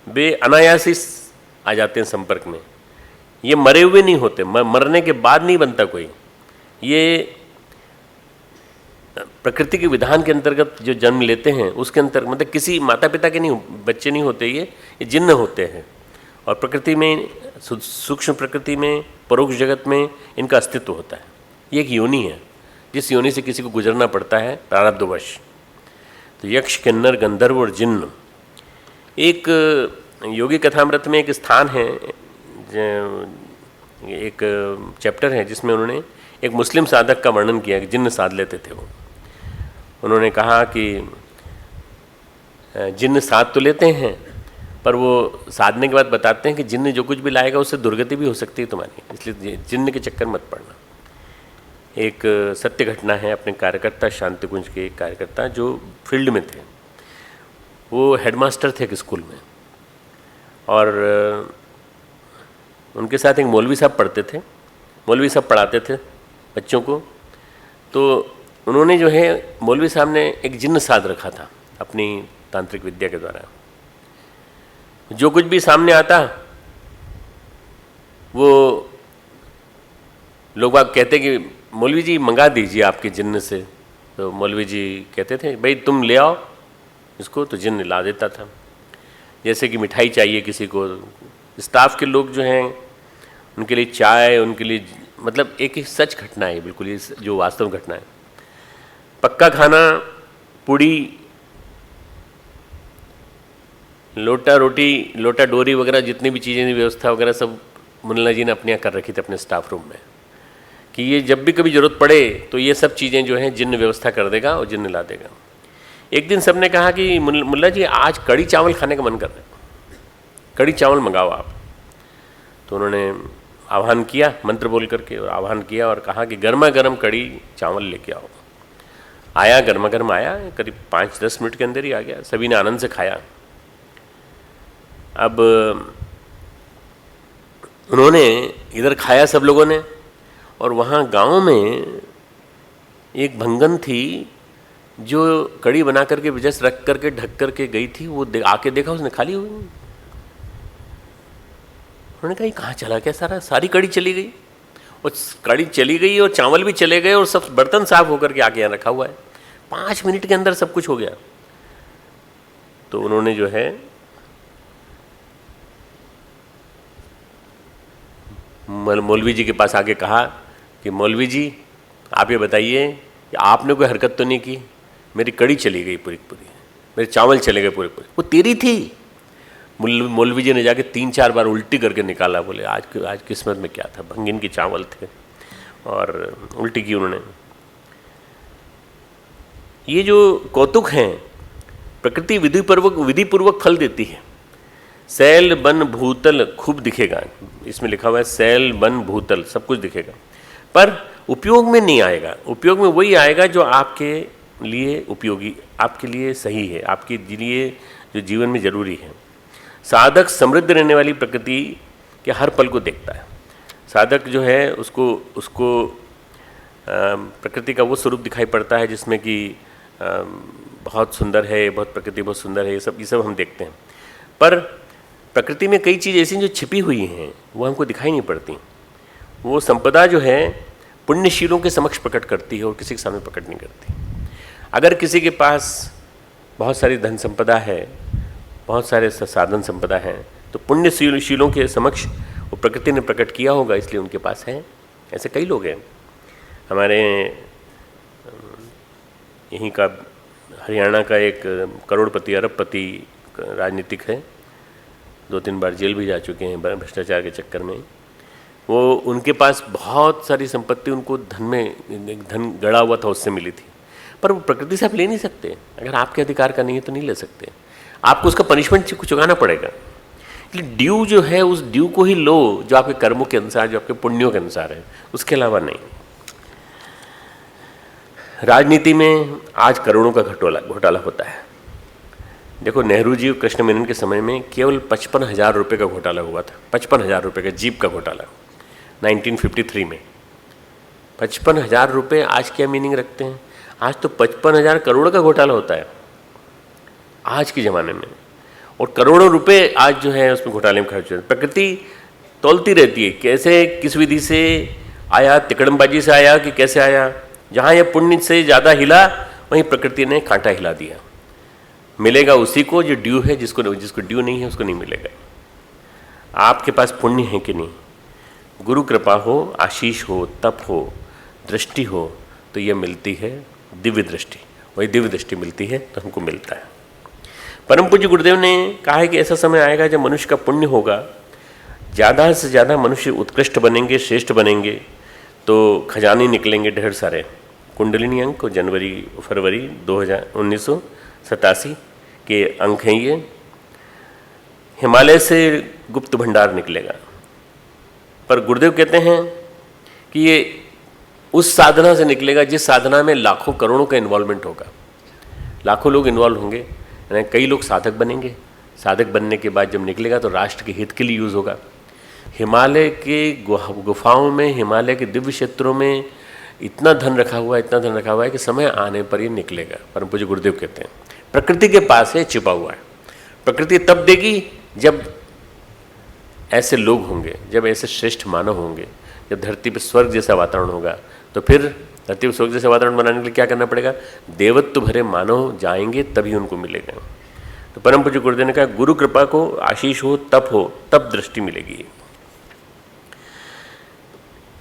वे अनायास ही आ जाते हैं संपर्क में। ये मरे हुए नहीं होते, मरने के बाद नहीं बनता कोई। ये प्रकृति के विधान के अंतर्गत जो जन्म लेते हैं उसके अंतर्गत, मतलब किसी माता पिता के नहीं बच्चे नहीं होते, ये जिन्न होते हैं। और प्रकृति में, सूक्ष्म प्रकृति में, परोक्ष जगत में इनका अस्तित्व होता है। ये एक योनि है जिस योनि से किसी को गुजरना पड़ता है प्रारब्धवश। तो यक्ष, किन्नर, गंधर्व और जिन्न। एक योगी कथामृत में एक स्थान है, एक चैप्टर है जिसमें उन्होंने एक मुस्लिम साधक का वर्णन किया कि जिन्न साध लेते थे वो। उन्होंने कहा कि जिन्न साध तो लेते हैं पर वो साधने के बाद बताते हैं कि जिन्न जो कुछ भी लाएगा उससे दुर्गति भी हो सकती है तुम्हारी, इसलिए जिन्न के चक्कर मत पड़ना। एक सत्य घटना है, अपने कार्यकर्ता, शांति कुंज के एक कार्यकर्ता जो फील्ड में थे, वो हेडमास्टर थे एक स्कूल में, और उनके साथ एक मौलवी साहब पढ़ते थे। मौलवी साहब पढ़ाते थे बच्चों को। तो उन्होंने जो है, मौलवी साहब ने एक जिन्न साध रखा था अपनी तांत्रिक विद्या के द्वारा। जो कुछ भी सामने आता वो लोग बाग कहते कि मौलवी जी मंगा दीजिए आपके जिन्न से। तो मौलवी जी कहते थे भाई तुम ले आओ इसको, तो जिन्न ला देता था। जैसे कि मिठाई चाहिए किसी को, स्टाफ के लोग जो हैं उनके लिए चाय, उनके लिए मतलब एक सच घटना है बिल्कुल, ये जो वास्तव घटना है। पक्का खाना, पूड़ी, लोटा रोटी, लोटा डोरी वगैरह जितनी भी चीज़ें व्यवस्था वगैरह सब मुन्ना जी ने अपने यहाँ कर रखी थी अपने स्टाफ रूम में, कि ये जब भी कभी ज़रूरत पड़े तो ये सब चीज़ें जो हैं जिन्न व्यवस्था कर देगा और जिन्न ला देगा। एक दिन सबने कहा कि मुल्ला जी आज कड़ी चावल खाने का मन कर रहा है, कड़ी चावल मंगाओ आप। तो उन्होंने आह्वान किया मंत्र बोल करके, और आह्वान किया और कहा कि गर्मा गर्म कड़ी चावल लेके आओ। आया, गर्मा गर्म आया, करीब 5-10 मिनट के अंदर ही आ गया। सभी ने आनंद से खाया। अब उन्होंने इधर खाया सब लोगों ने, और वहाँ गांव में एक भंगन थी जो कड़ी बना करके जस्ट रख करके ढक करके गई थी। वो आके देखा, उसने खाली हुई। उन्होंने कहा कहाँ चला क्या सारी कड़ी चली गई, और कड़ी चली गई और चावल भी चले गए और सब बर्तन साफ होकर के आके यहाँ रखा हुआ है। 5 मिनट के अंदर सब कुछ हो गया। तो उन्होंने जो है मौलवी जी के पास आके कहा कि मौलवी जी आप ये बताइए कि आपने कोई हरकत तो नहीं की, मेरी कड़ी चली गई पूरी पूरी, मेरे चावल चले गए पूरे पूरे, वो तेरी थी। मौलवी जी ने जाके 3-4 बार उल्टी करके निकाला। बोले आज किस्मत में क्या था, भंगिन के चावल थे, और उल्टी की उन्होंने। ये जो कौतुक हैं, प्रकृति विधिपूर्वक फल देती है। सैल बन भूतल खूब दिखेगा, इसमें लिखा हुआ है सैल बन भूतल, सब कुछ दिखेगा, पर उपयोग में नहीं आएगा। उपयोग में वही आएगा जो आपके लिए उपयोगी, आपके लिए सही है, आपके लिए जो जीवन में जरूरी है। साधक समृद्ध रहने वाली प्रकृति के हर पल को देखता है। साधक जो है उसको प्रकृति का वो स्वरूप दिखाई पड़ता है जिसमें कि बहुत सुंदर है, बहुत प्रकृति बहुत सुंदर है, ये सब हम देखते हैं। पर प्रकृति में कई चीज़ ऐसी जो छिपी हुई हैं वो हमको दिखाई नहीं पड़ती। वो संपदा जो है पुण्यशीलों के समक्ष प्रकट करती है और किसी के सामने प्रकट नहीं करती। अगर किसी के पास बहुत सारी धन संपदा है, बहुत सारे साधन संपदा हैं, तो पुण्यशीलों के समक्ष वो प्रकृति ने प्रकट किया होगा, इसलिए उनके पास है। ऐसे कई लोग हैं। हमारे यहीं का हरियाणा का एक करोड़पति अरबपति राजनीतिक है, 2-3 बार जेल भी जा चुके हैं भ्रष्टाचार के चक्कर में। वो उनके पास बहुत सारी संपत्ति उनको धन गड़ा हुआ था उससे मिली थी, पर वो प्रकृति से आप ले नहीं सकते। अगर आपके अधिकार का नहीं है तो नहीं ले सकते, आपको उसका पनिशमेंट चुकाना पड़ेगा। इसलिए ड्यू जो है उस ड्यू को ही लो जो आपके कर्मों के अनुसार, जो आपके पुण्यों के अनुसार है, उसके अलावा नहीं। राजनीति में आज करोड़ों का घोटाला होता है। देखो नेहरू जी और कृष्ण मेनन के समय में केवल 55,000 रुपये का घोटाला हुआ था। 55,000 रुपये का जीप का घोटाला 1953 में। 55,000 रुपये आज क्या मीनिंग रखते हैं? आज तो 55,000 करोड़ का घोटाला होता है आज के ज़माने में, और करोड़ों रुपए आज जो है उसमें घोटाले में खर्च होते हैं। प्रकृति तौलती रहती है, कैसे किस विधि से आया, तिकड़मबाजी से आया कि कैसे आया। जहाँ ये पुण्य से ज़्यादा हिला वहीं प्रकृति ने कांटा हिला दिया। मिलेगा उसी को जो ड्यू है, जिसको ड्यू नहीं है उसको नहीं मिलेगा। आपके पास पुण्य है कि नहीं, गुरु कृपा हो, आशीष हो, तप हो, दृष्टि हो, तो ये मिलती है दिव्य दृष्टि। वही दिव्य दृष्टि मिलती है तो हमको मिलता है। परम पूज्य गुरुदेव ने कहा है कि ऐसा समय आएगा जब मनुष्य का पुण्य होगा, ज़्यादा से ज़्यादा मनुष्य उत्कृष्ट बनेंगे, श्रेष्ठ बनेंगे, तो खजाने निकलेंगे ढेर सारे। कुंडलिनी अंक फरवरी 1987 के अंक हैं ये। हिमालय से गुप्त भंडार निकलेगा। पर गुरुदेव कहते हैं कि ये उस साधना से निकलेगा जिस साधना में लाखों करोड़ों का इन्वॉल्वमेंट होगा। लाखों लोग इन्वॉल्व होंगे, यानी कई लोग साधक बनेंगे। साधक बनने के बाद जब निकलेगा तो राष्ट्र के हित के लिए यूज़ होगा। हिमालय के गुफाओं में, हिमालय के दिव्य क्षेत्रों में इतना धन रखा हुआ है कि समय आने पर ये निकलेगा। परम पूज्य गुरुदेव कहते हैं प्रकृति के पास है, छिपा हुआ है। प्रकृति तब देगी जब ऐसे लोग होंगे, जब ऐसे श्रेष्ठ मानव होंगे, जब धरती पर स्वर्ग जैसा वातावरण होगा, तो फिर अतीव स्वर्ग जैसे वातावरण बनाने के लिए क्या करना पड़ेगा? देवत्व भरे मानव जाएंगे तभी उनको मिलेगा। तो परम पूज्य गुरुदेव ने कहा गुरु कृपा को आशीष हो तब दृष्टि मिलेगी।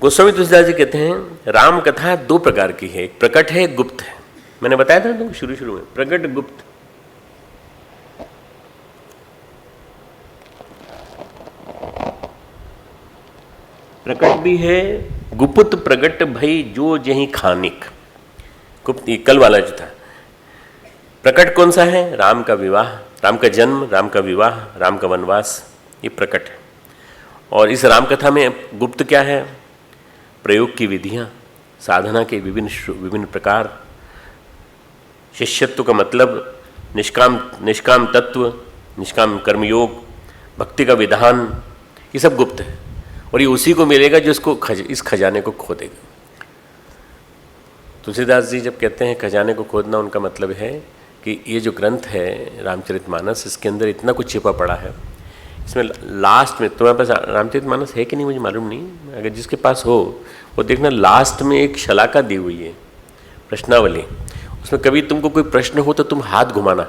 गोस्वामी तुलसीदास जी कहते हैं राम कथा दो प्रकार की है, एक प्रकट है, एक गुप्त है। मैंने बताया था तुमको शुरू में, प्रकट गुप्त। प्रकट भी है, गुप्त प्रगट भई जो जहीं खानिक। गुप्त कल वाला जो था। प्रकट कौन सा है? राम का विवाह, राम का जन्म, राम का विवाह, राम का वनवास, ये प्रकट है। और इस राम कथा में गुप्त क्या है? प्रयोग की विधियां, साधना के विभिन्न प्रकार, शिष्यत्व का मतलब, निष्काम तत्व, निष्काम कर्मयोग, भक्ति का विधान, ये सब गुप्त है। और ये उसी को मिलेगा जो इस खजाने को खोदेगा। तुलसीदास जी जब कहते हैं खजाने को खोदना, उनका मतलब है कि ये जो ग्रंथ है रामचरितमानस, इसके अंदर इतना कुछ छिपा पड़ा है। इसमें लास्ट में, तुम्हारे पास रामचरितमानस है कि नहीं मुझे मालूम नहीं, अगर जिसके पास हो वो देखना, लास्ट में एक शलाका दी हुई है, प्रश्नावली। उसमें कभी तुमको कोई प्रश्न हो तो तुम हाथ घुमाना,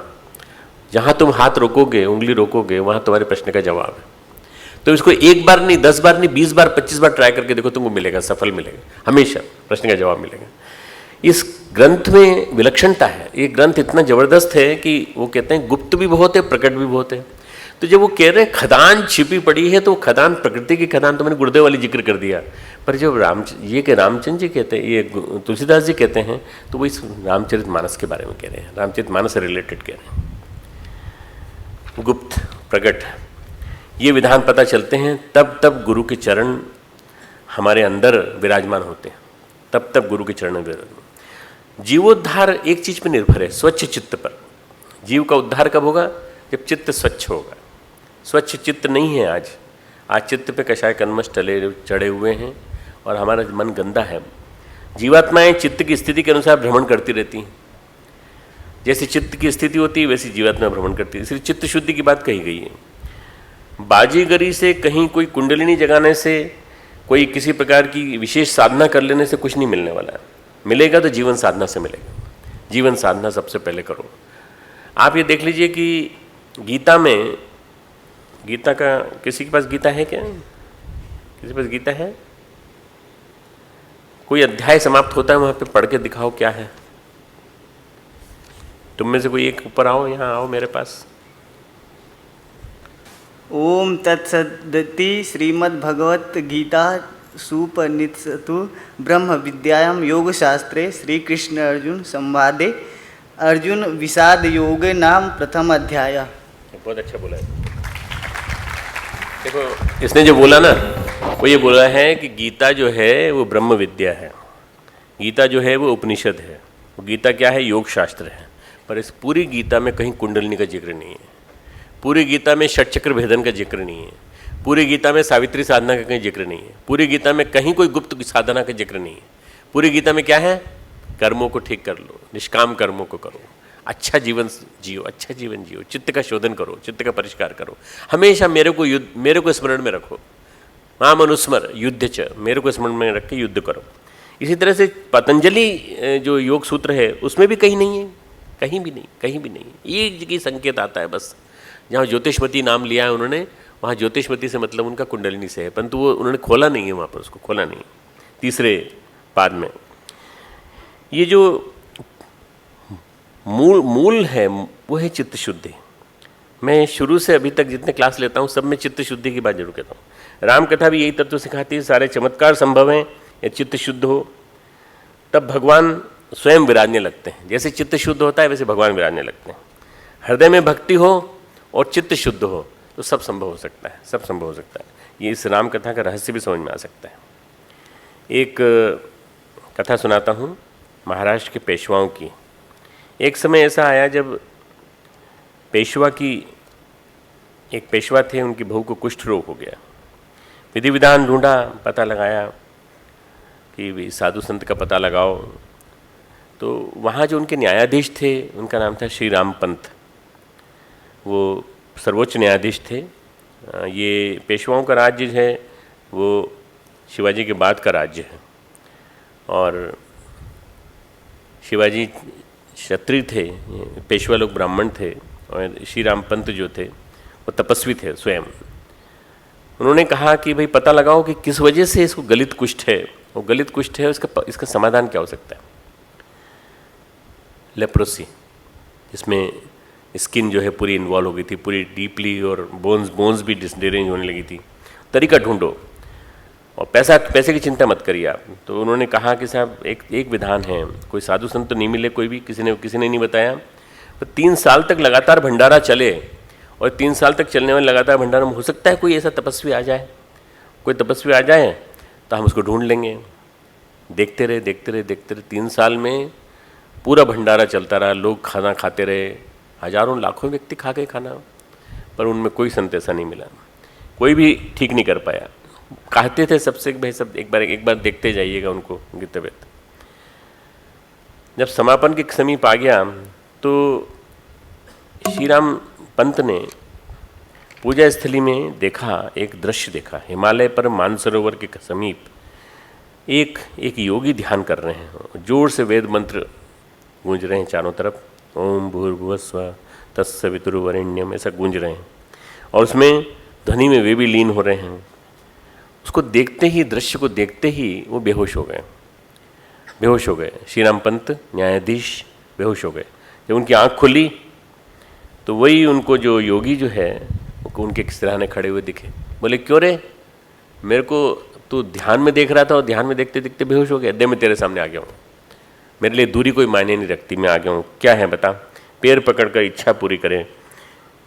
जहाँ तुम हाथ रोकोगे, उंगली रोकोगे, वहाँ तुम्हारे प्रश्न का जवाब है। तो इसको एक बार नहीं, 10 बार नहीं, 20 बार, 25 बार ट्राई करके देखो, तुमको मिलेगा, सफल मिलेगा, हमेशा प्रश्न का जवाब मिलेगा। इस ग्रंथ में विलक्षणता है। ये ग्रंथ इतना जबरदस्त है कि वो कहते हैं गुप्त भी बहुत है, प्रकट भी बहुत है। तो जब वो कह रहे हैं खदान छिपी पड़ी है, तो खदान प्रकृति की खदान तो मैंने गुरुदेव वाली जिक्र कर दिया। पर जब रामचंद्र जी कहते हैं, ये तुलसीदास जी कहते हैं, तो वो इस रामचरितमानस के बारे में कह रहे हैं, रामचरितमानस से रिलेटेड कह रहे हैं। गुप्त प्रकट ये विधान पता चलते हैं तब गुरु के चरण हमारे अंदर विराजमान होते हैं, तब गुरु के चरण में विराजमान। जीवोद्धार एक चीज पर निर्भर है, स्वच्छ चित्त पर। जीव का उद्धार कब होगा? जब चित्त स्वच्छ होगा। स्वच्छ चित्त नहीं है आज चित्त पे कषाय कन्मष चढ़े हुए हैं और हमारा मन गंदा है। जीवात्माएं चित्त की स्थिति के अनुसार भ्रमण करती रहती हैं। जैसे चित्त की स्थिति होती है वैसी जीवात्मा भ्रमण करती है। इसलिए चित्त शुद्धि की बात कही गई है। बाजीगरी से, कहीं कोई कुंडलिनी जगाने से, कोई किसी प्रकार की विशेष साधना कर लेने से कुछ नहीं मिलने वाला है। मिलेगा तो जीवन साधना से मिलेगा। जीवन साधना सबसे पहले करो। आप ये देख लीजिए कि गीता में, गीता का किसी के पास गीता है क्या? किसी के पास गीता है? कोई अध्याय समाप्त होता है वहां पे पढ़ के दिखाओ क्या है। तुम में से कोई एक ऊपर आओ, यहाँ आओ मेरे पास। ओम तत्सदिति श्रीमद्भगवत गीता सुपनिषत्सु ब्रह्म विद्यायां योग शास्त्रे श्री कृष्ण अर्जुन संवादे अर्जुन विषाद योग नाम प्रथम अध्याय। बहुत अच्छा बोला है। देखो इसने जो बोला ना, वो ये बोला है कि गीता जो है वो ब्रह्म विद्या है, गीता जो है वो उपनिषद है, वो गीता क्या है? योग शास्त्र है। पर इस पूरी गीता में कहीं कुंडलिनी का जिक्र नहीं है, पूरी गीता में षटचक्र भेदन का जिक्र नहीं है, पूरी गीता में सावित्री साधना का कहीं जिक्र नहीं है, पूरी गीता में कहीं कोई गुप्त साधना का जिक्र नहीं है। पूरी गीता में क्या है? कर्मों को ठीक कर लो, निष्काम कर्मों को करो, अच्छा जीवन जियो, अच्छा जीवन जियो, चित्त का शोधन करो, चित्त का परिष्कार करो, हमेशा मेरे को स्मरण में रखो। माम अनुस्मर युद्ध च, मेरे को स्मरण में रख के युद्ध करो। इसी तरह से पतंजलि जो योग सूत्र है उसमें भी कहीं नहीं है, कहीं भी नहीं, कहीं भी नहीं। एक जगह संकेत आता है बस, जहाँ ज्योतिषमती नाम लिया है उन्होंने, वहाँ ज्योतिषमती से मतलब उनका कुंडलिनी से है, परंतु वो उन्होंने खोला नहीं है वहाँ पर, उसको खोला नहीं। तीसरे पाद में ये जो मूल है वो है चित्त शुद्धि। मैं शुरू से अभी तक जितने क्लास लेता हूँ सब में चित्त शुद्धि की बात जरूर कहता हूँ। राम कथा भी यही तत्व सिखाती है, सारे चमत्कार संभव हैं ये चित्त शुद्ध हो, तब भगवान स्वयं विराजने लगते हैं। जैसे चित्त शुद्ध होता है वैसे भगवान विराजने लगते हैं। हृदय में भक्ति हो और चित्त शुद्ध हो तो सब संभव हो सकता है, सब संभव हो सकता है। ये इस राम कथा का रहस्य भी समझ में आ सकता है। एक कथा सुनाता हूँ महाराष्ट्र के पेशवाओं की। एक समय ऐसा आया जब एक पेशवा थे, उनकी बहू को कुष्ठ रोग हो गया। विधि विधान ढूंढा, पता लगाया कि साधु संत का पता लगाओ। तो वहाँ जो उनके न्यायाधीश थे उनका नाम था श्री राम पंत, वो सर्वोच्च न्यायाधीश थे। ये पेशवाओं का राज्य है वो शिवाजी के बाद का राज्य है। और शिवाजी क्षत्रिय थे, पेशवा लोग ब्राह्मण थे, और श्री राम पंत जो थे वो तपस्वी थे स्वयं। उन्होंने कहा कि भाई पता लगाओ कि किस वजह से इसको गलित कुष्ठ है, वो गलित कुष्ठ है, इसका समाधान क्या हो सकता है। लेप्रोसी, जिसमें स्किन जो है पूरी इन्वॉल्व हो गई थी, पूरी डीपली, और बोन्स भी डिसरेंज होने लगी थी। तरीका ढूंढो और पैसे की चिंता मत करिए आप। तो उन्होंने कहा कि साहब एक विधान है, कोई साधु संत तो नहीं मिले, कोई भी किसी ने नहीं बताया। तो 3 साल तक लगातार भंडारा चले, और 3 साल तक चलने वाले लगातार भंडारा में हो सकता है कोई ऐसा तपस्वी आ जाए, तो हम उसको ढूंढ लेंगे। देखते रहे 3 साल में पूरा भंडारा चलता रहा, लोग खाना खाते रहे, हजारों लाखों व्यक्ति खा गए खाना, पर उनमें कोई संत ऐसा नहीं मिला, कोई भी ठीक नहीं कर पाया। कहते थे सबसे कि भाई सब एक बार देखते जाइएगा उनको, उनकी तबीयत। जब समापन के समीप आ गया तो श्री राम पंत ने पूजा स्थली में देखा, एक दृश्य देखा। हिमालय पर मानसरोवर के समीप एक योगी ध्यान कर रहे हैं, जोर से वेद मंत्र गूंज रहे हैं चारों तरफ, ओम भूर्भुवस्सुवः तत्सवितुर्वरेण्यम, ऐसा गूंज रहे हैं, और उसमें ध्वनि में वे भी लीन हो रहे हैं। उसको देखते ही, दृश्य को देखते ही वो बेहोश हो गए। श्री राम पंत न्यायाधीश बेहोश हो गए। जब उनकी आंख खुली तो वही उनको जो योगी जो है उनके सिरहाने खड़े हुए दिखे। बोले क्यों रे, मेरे को तू ध्यान में देख रहा था और ध्यान में देखते देखते बेहोश हो गया। दे मैं तेरे सामने आ गया हूँ, मेरे लिए दूरी कोई मायने नहीं रखती, मैं आ गया हूँ, क्या है बता। पैर पकड़कर इच्छा पूरी करें,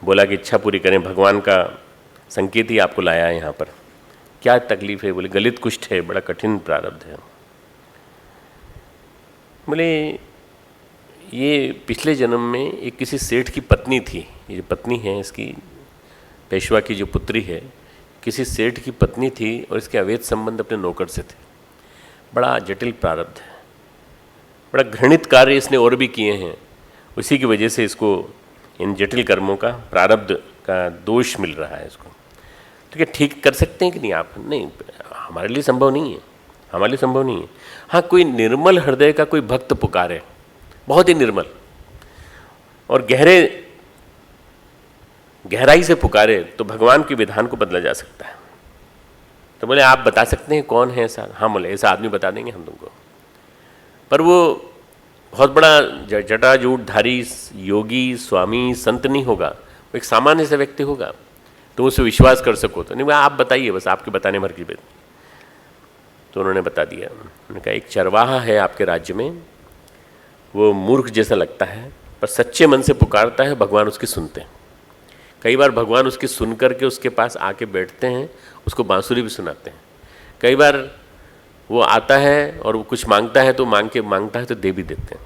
बोला कि इच्छा पूरी करें, भगवान का संकेत ही आपको लाया है यहाँ पर, क्या तकलीफ है। बोले गलित कुष्ठ है, बड़ा कठिन प्रारब्ध है। बोले ये पिछले जन्म में एक किसी सेठ की पत्नी थी, ये जो पत्नी है इसकी, पेशवा की जो पुत्री है, किसी सेठ की पत्नी थी, और इसके अवैध संबंध अपने नौकर से थे। बड़ा जटिल प्रारब्ध है, बड़ा घृणित कार्य इसने और भी किए हैं, उसी की वजह से इसको इन जटिल कर्मों का, प्रारब्ध का दोष मिल रहा है इसको। तो क्या ठीक कर सकते हैं कि नहीं आप? नहीं, हमारे लिए संभव नहीं है, हाँ कोई निर्मल हृदय का कोई भक्त पुकारे, बहुत ही निर्मल और गहराई से पुकारे, तो भगवान के विधान को बदला जा सकता है। तो बोले आप बता सकते हैं कौन है ऐसा? हाँ बोले ऐसा आदमी बता देंगे हम तुमको, पर वो बहुत बड़ा जटाजूटधारी योगी स्वामी संत नहीं होगा, वो एक सामान्य सा व्यक्ति होगा, तो उससे विश्वास कर सको। तो नहीं आप बताइए, बस आपके बताने भर की बात। तो उन्होंने बता दिया। उन्होंने कहा एक चरवाहा है आपके राज्य में, वो मूर्ख जैसा लगता है, पर सच्चे मन से पुकारता है, भगवान उसकी सुनते हैं। कई बार भगवान उसकी सुन करके उसके पास आके बैठते हैं, उसको बांसुरी भी सुनाते हैं। कई बार वो आता है और वो कुछ मांगता है तो मांगता है तो दे भी देते हैं।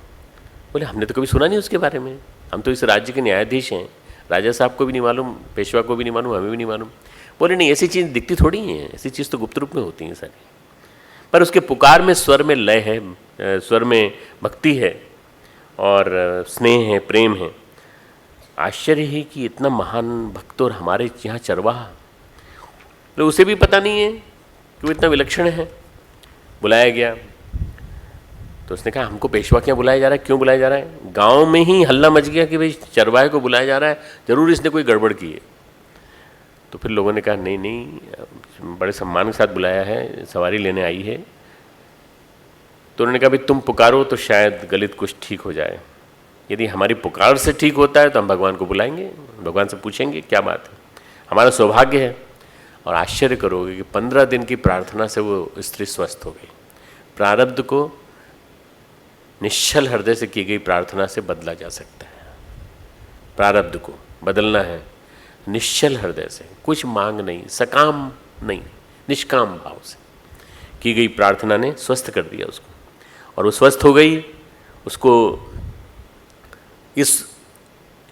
बोले हमने तो कभी सुना नहीं उसके बारे में, हम तो इस राज्य के न्यायाधीश हैं, राजा साहब को भी नहीं मालूम, पेशवा को भी नहीं मालूम, हमें भी नहीं मालूम। बोले नहीं ऐसी चीज़ दिखती थोड़ी है, ऐसी चीज़ तो गुप्त रूप में होती हैं सारी, पर उसके पुकार में स्वर में लय है, स्वर में भक्ति है और स्नेह है, प्रेम है। आश्चर्य है कि इतना महान भक्त और हमारे यहाँ चरवाहा, तो उसे भी पता नहीं है कि वो इतना विलक्षण है। बुलाया गया तो उसने कहा हमको पेशवा क्या बुलाया जा रहा है, क्यों बुलाया जा रहा है? गांव में ही हल्ला मच गया कि भाई चरवाहे को बुलाया जा रहा है, जरूर इसने कोई गड़बड़ की है। तो फिर लोगों ने कहा नहीं बड़े सम्मान के साथ बुलाया है, सवारी लेने आई है। तो उन्होंने कहा भाई तुम पुकारो तो शायद गलित कुछ ठीक हो जाए, यदि हमारी पुकार से ठीक होता है तो हम भगवान को बुलाएंगे, भगवान से पूछेंगे क्या बात है, हमारा सौभाग्य है। और आश्चर्य करोगे कि 15 दिन की प्रार्थना से वो स्त्री स्वस्थ हो गई। प्रारब्ध को निश्चल हृदय से की गई प्रार्थना से बदला जा सकता है। प्रारब्ध को बदलना है निश्चल हृदय से, कुछ मांग नहीं, सकाम नहीं, निष्काम भाव से की गई प्रार्थना ने स्वस्थ कर दिया उसको, और वो स्वस्थ हो गई। उसको इस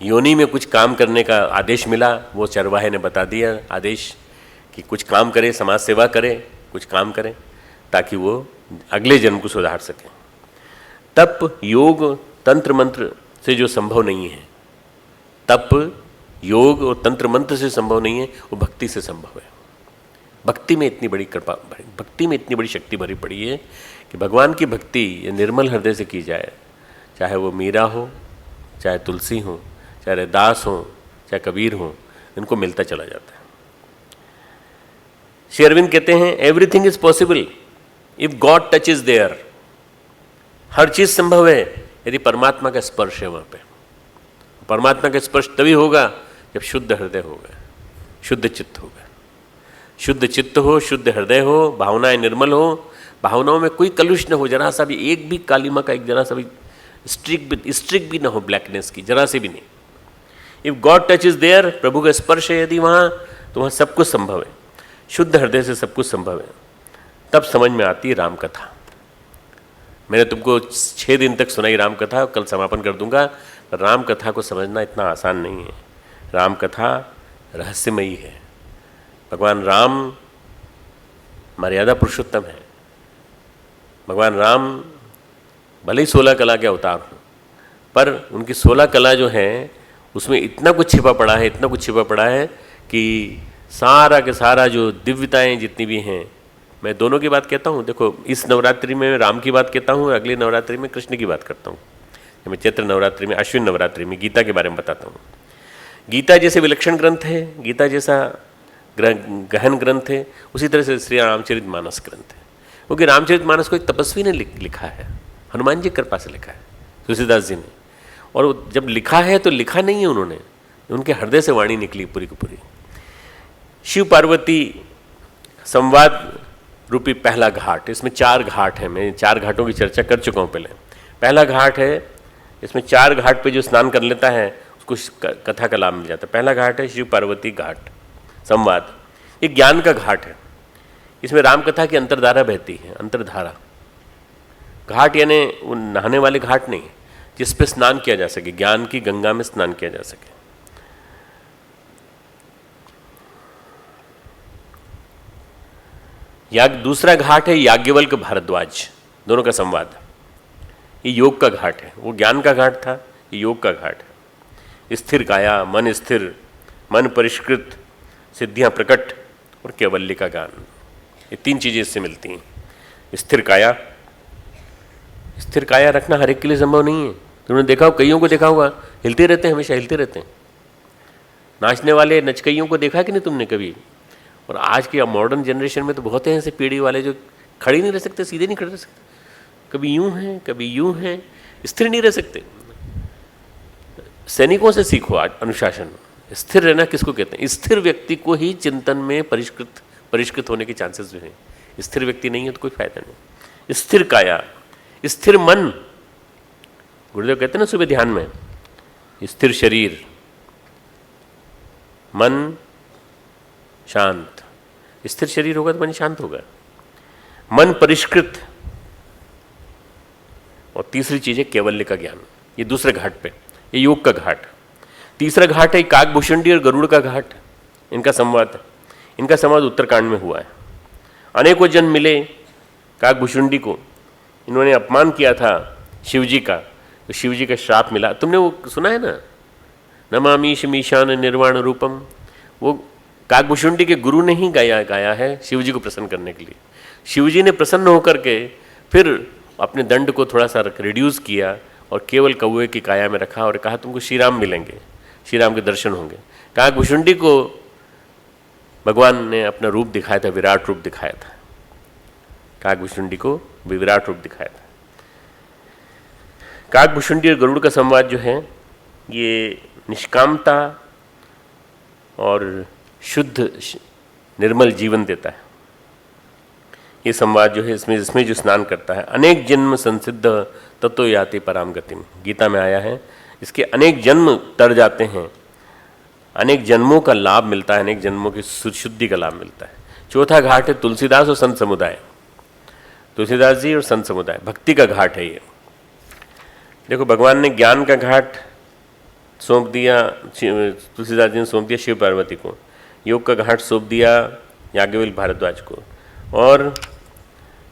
योनि में कुछ काम करने का आदेश मिला, वो चरवाहे ने बता दिया आदेश कि कुछ काम करे, समाज सेवा करे, कुछ काम करे ताकि वो अगले जन्म को सुधार सके। तप योग तंत्र मंत्र से जो संभव नहीं है, तप योग और तंत्र मंत्र से संभव नहीं है, वो भक्ति से संभव है। भक्ति में इतनी बड़ी कृपा, भक्ति में इतनी बड़ी शक्ति भरी पड़ी है कि भगवान की भक्ति ये निर्मल हृदय से की जाए, चाहे वो मीरा हो, चाहे तुलसी हो, चाहे रैदास हो, चाहे कबीर हो, इनको मिलता चला जाता है। श्री अरविंद कहते हैं everything is possible if God touch is there. हर चीज संभव है यदि परमात्मा का स्पर्श है वहां पे। परमात्मा का स्पर्श तभी होगा जब शुद्ध हृदय होगा, शुद्ध चित्त होगा। शुद्ध चित्त हो, शुद्ध हृदय हो, भावनाएं निर्मल हो, भावनाओं में कोई कलुष न हो, जरा सा भी, एक भी कालिमा का एक जरा सा भी स्ट्रिक भी ना हो ब्लैकनेस की, जरा से भी नहीं। If God touch is there, प्रभु का स्पर्श है यदि वहाँ, तो वहाँ सब कुछ संभव है। शुद्ध हृदय से सब कुछ संभव है। तब समझ में आती है राम कथा। मैंने तुमको 6 दिन तक सुनाई राम कथा, कल समापन कर दूंगा। राम कथा को समझना इतना आसान नहीं है। राम कथा रहस्यमयी है। भगवान राम मर्यादा पुरुषोत्तम है। भगवान राम भले ही 16 कला के अवतार हों, पर उनकी 16 कला जो है उसमें इतना कुछ छिपा पड़ा है, इतना कुछ छिपा पड़ा है कि सारा के सारा जो दिव्यताएं जितनी भी हैं, मैं दोनों की बात कहता हूँ। देखो, इस नवरात्रि में राम की बात कहता हूँ, अगली नवरात्रि में कृष्ण की बात करता हूँ। मैं चैत्र नवरात्रि में, अश्विन नवरात्रि में गीता के बारे में बताता हूँ। गीता जैसे विलक्षण ग्रंथ है, गीता जैसा गहन ग्रंथ है, उसी तरह से श्री रामचरितमानस ग्रंथ है। क्योंकि रामचरितमानस को एक तपस्वी ने लिखा है, हनुमान जी कृपा से लिखा है, तुलसीदास जी ने। और वो जब लिखा है तो लिखा नहीं है उन्होंने, उनके हृदय से वाणी निकली पूरी की पूरी। शिव पार्वती संवाद रूपी पहला घाट, इसमें 4 घाट हैं। मैं 4 घाटों की चर्चा कर चुका हूँ पहले। पहला घाट है, इसमें 4 घाट पे जो स्नान कर लेता है उसको कथा का लाभ मिल जाता है। पहला घाट है शिव पार्वती घाट संवाद। ये ज्ञान का घाट है। इसमें राम कथा की अंतरधारा बहती है। अंतरधारा घाट यानी वो नहाने वाले घाट नहीं, जिस पे स्नान किया जा सके, ज्ञान की गंगा में स्नान किया जा सके। दूसरा घाट है याज्ञवल्क्य भारद्वाज, दोनों का संवाद। ये योग का घाट है। वो ज्ञान का घाट था, ये योग का घाट है। स्थिर काया, मन स्थिर, मन परिष्कृत, सिद्धियां प्रकट और कैवल्य का गान, ये 3 चीजें इससे मिलती हैं। स्थिर काया, स्थिर काया रखना हर एक के लिए संभव नहीं है। तुमने देखा हो, कईयों को देखा होगा, हिलते रहते हैं, हमेशा हिलते रहते हैं। नाचने वाले नचकइयों को देखा कि नहीं तुमने कभी? और आज के मॉडर्न जनरेशन में तो बहुत हैं ऐसे पीढ़ी वाले जो खड़े नहीं रह सकते, सीधे नहीं खड़े रह सकते, कभी यूं हैं कभी यूं हैं, स्थिर नहीं रह सकते। सैनिकों से सीखो आज अनुशासन। स्थिर रहना किसको कहते हैं? स्थिर व्यक्ति को ही चिंतन में परिष्कृत होने के चांसेस जो हैं। स्थिर व्यक्ति नहीं है तो कोई फायदा नहीं। स्थिर काया, स्थिर मन, गुरुदेव कहते हैं ना सुबह ध्यान में, स्थिर शरीर, मन शांत। स्थिर शरीर होगा तो मन शांत होगा। मन परिष्कृत, और तीसरी चीज है कैवल्य का ज्ञान। ये दूसरे घाट पे, ये योग का घाट। तीसरा घाट है काकभूषुंडी और गरुड़ का घाट, इनका संवाद। इनका संवाद उत्तरकांड में हुआ है। अनेकों जन मिले काकभूषुंडी को, इन्होंने अपमान किया था शिवजी का, तो शिवजी का श्राप मिला। तुमने वो सुना है ना, नमामीश मीशान निर्वाण रूपम। वो काकभूषुंडी के गुरु ने ही गाया है शिवजी को प्रसन्न करने के लिए। शिवजी ने प्रसन्न होकर के फिर अपने दंड को थोड़ा सा रिड्यूस किया और केवल कौवे की काया में रखा और कहा तुमको श्री राम मिलेंगे, श्री राम के दर्शन होंगे। काकभूषुंडी को भगवान ने अपना रूप दिखाया था, विराट रूप दिखाया था। काकभूषुंडी को विराट रूप दिखाया था। काकभूषुंडी और गरुड़ का संवाद जो है ये निष्कामता और शुद्ध निर्मल जीवन देता है। ये संवाद जो है इसमें जो स्नान करता है, अनेक जन्म संसिद्ध ततो याति पराम गतिम, गीता में आया है। इसके अनेक जन्म तर जाते हैं, अनेक जन्मों का लाभ मिलता है, अनेक जन्मों की शुद्धि का लाभ मिलता है। चौथा घाट है तुलसीदास और संत समुदाय। तुलसीदास जी और संत समुदाय, भक्ति का घाट है ये। देखो, भगवान ने ज्ञान का घाट सौंप दिया, तुलसीदास जी ने सौंप दिया शिव पार्वती को। योग का घाट सौंप दिया याज्ञवल्क्य भारद्वाज को। और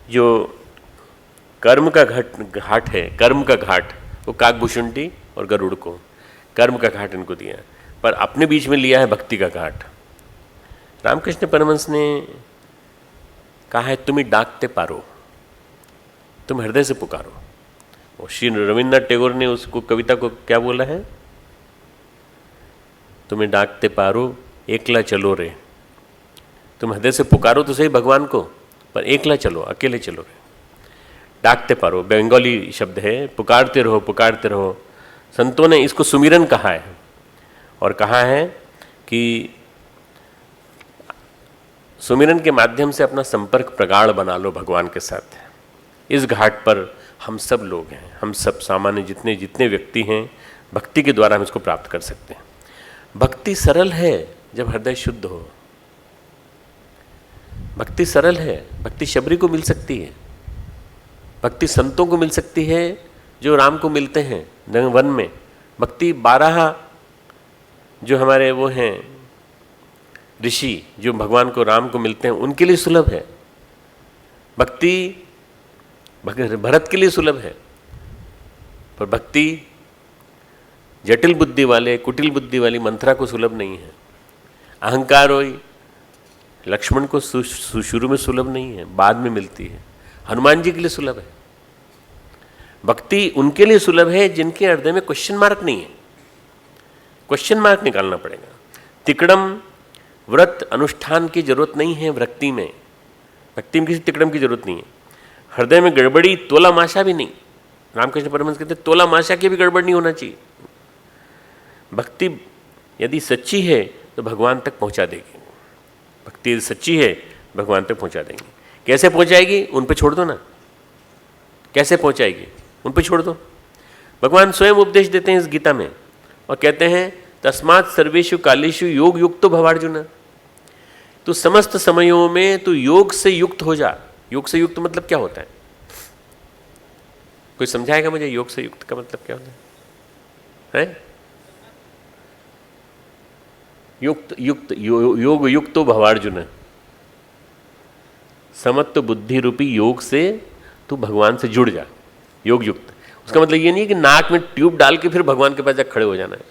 जो कर्म का घाट है, कर्म का घाट, वो काकभूषुंडी और गरुड़ को कर्म का घाट इनको दिया, पर अपने बीच में लिया है भक्ति का घाट। रामकृष्ण परमहंस ने कहा है तुम ही डाकते पारो, तुम हृदय से पुकारो। और श्री रविन्द्रनाथ टैगोर ने उसको कविता को क्या बोला है, तुम्हें डाकते पारो एकला चलो रे। तुम हृदय से पुकारो तो सही भगवान को, पर एकला चलो, अकेले चलो रे। डाकते पारो बंगाली शब्द है, पुकारते रहो पुकारते रहो। संतों ने इसको सुमिरन कहा है, और कहा है कि सुमिरन के माध्यम से अपना संपर्क प्रगाढ़ बना लो भगवान के साथ। इस घाट पर हम सब लोग हैं, हम सब सामान्य जितने जितने व्यक्ति हैं, भक्ति के द्वारा हम इसको प्राप्त कर सकते हैं। भक्ति सरल है जब हृदय शुद्ध हो। भक्ति सरल है, भक्ति शबरी को मिल सकती है, भक्ति संतों को मिल सकती है जो राम को मिलते हैं वन में। भक्ति 12 जो हमारे वो हैं ऋषि जो भगवान को राम को मिलते हैं उनके लिए सुलभ है। भक्ति भरत के लिए सुलभ है, पर भक्ति जटिल बुद्धि वाले कुटिल बुद्धि वाली मंथरा को सुलभ नहीं है। अहंकार होई लक्ष्मण को शुरू में सुलभ नहीं है, बाद में मिलती है। हनुमान जी के लिए सुलभ है। भक्ति उनके लिए सुलभ है जिनके हृदय में क्वेश्चन मार्क नहीं है। क्वेश्चन मार्क निकालना पड़ेगा। तिकड़म व्रत अनुष्ठान की जरूरत नहीं है भक्ति में। भक्ति में किसी तिकड़म की जरूरत नहीं है। हृदय में गड़बड़ी तोला माशा भी नहीं। रामकृष्ण परमहंस कहते हैं तोला माशा की भी गड़बड़ नहीं होना चाहिए। भक्ति यदि सच्ची है तो भगवान तक पहुंचा देगी। भक्ति यदि सच्ची है भगवान तक पहुंचा देंगे। कैसे पहुंचाएगी, उन पे छोड़ दो ना। कैसे पहुंचाएगी, उन पे छोड़ दो। भगवान स्वयं उपदेश देते हैं इस गीता में और कहते हैं तस्मात् सर्वेषु कालेषु योग युक्तो भवार्जुन। तू समस्त समयों में तू योग से युक्त हो जा। योग से युक्त मतलब क्या होता है? कोई समझाएगा मुझे योग से युक्त का मतलब क्या होता है? युक्त युक्त योग युक्तो भवार्जुन। समत्व बुद्धि रूपी योग से तू भगवान से जुड़ जा। योग युक्त उसका मतलब ये नहीं कि नाक में ट्यूब डाल के फिर भगवान के पास जाकर खड़े हो जाना है।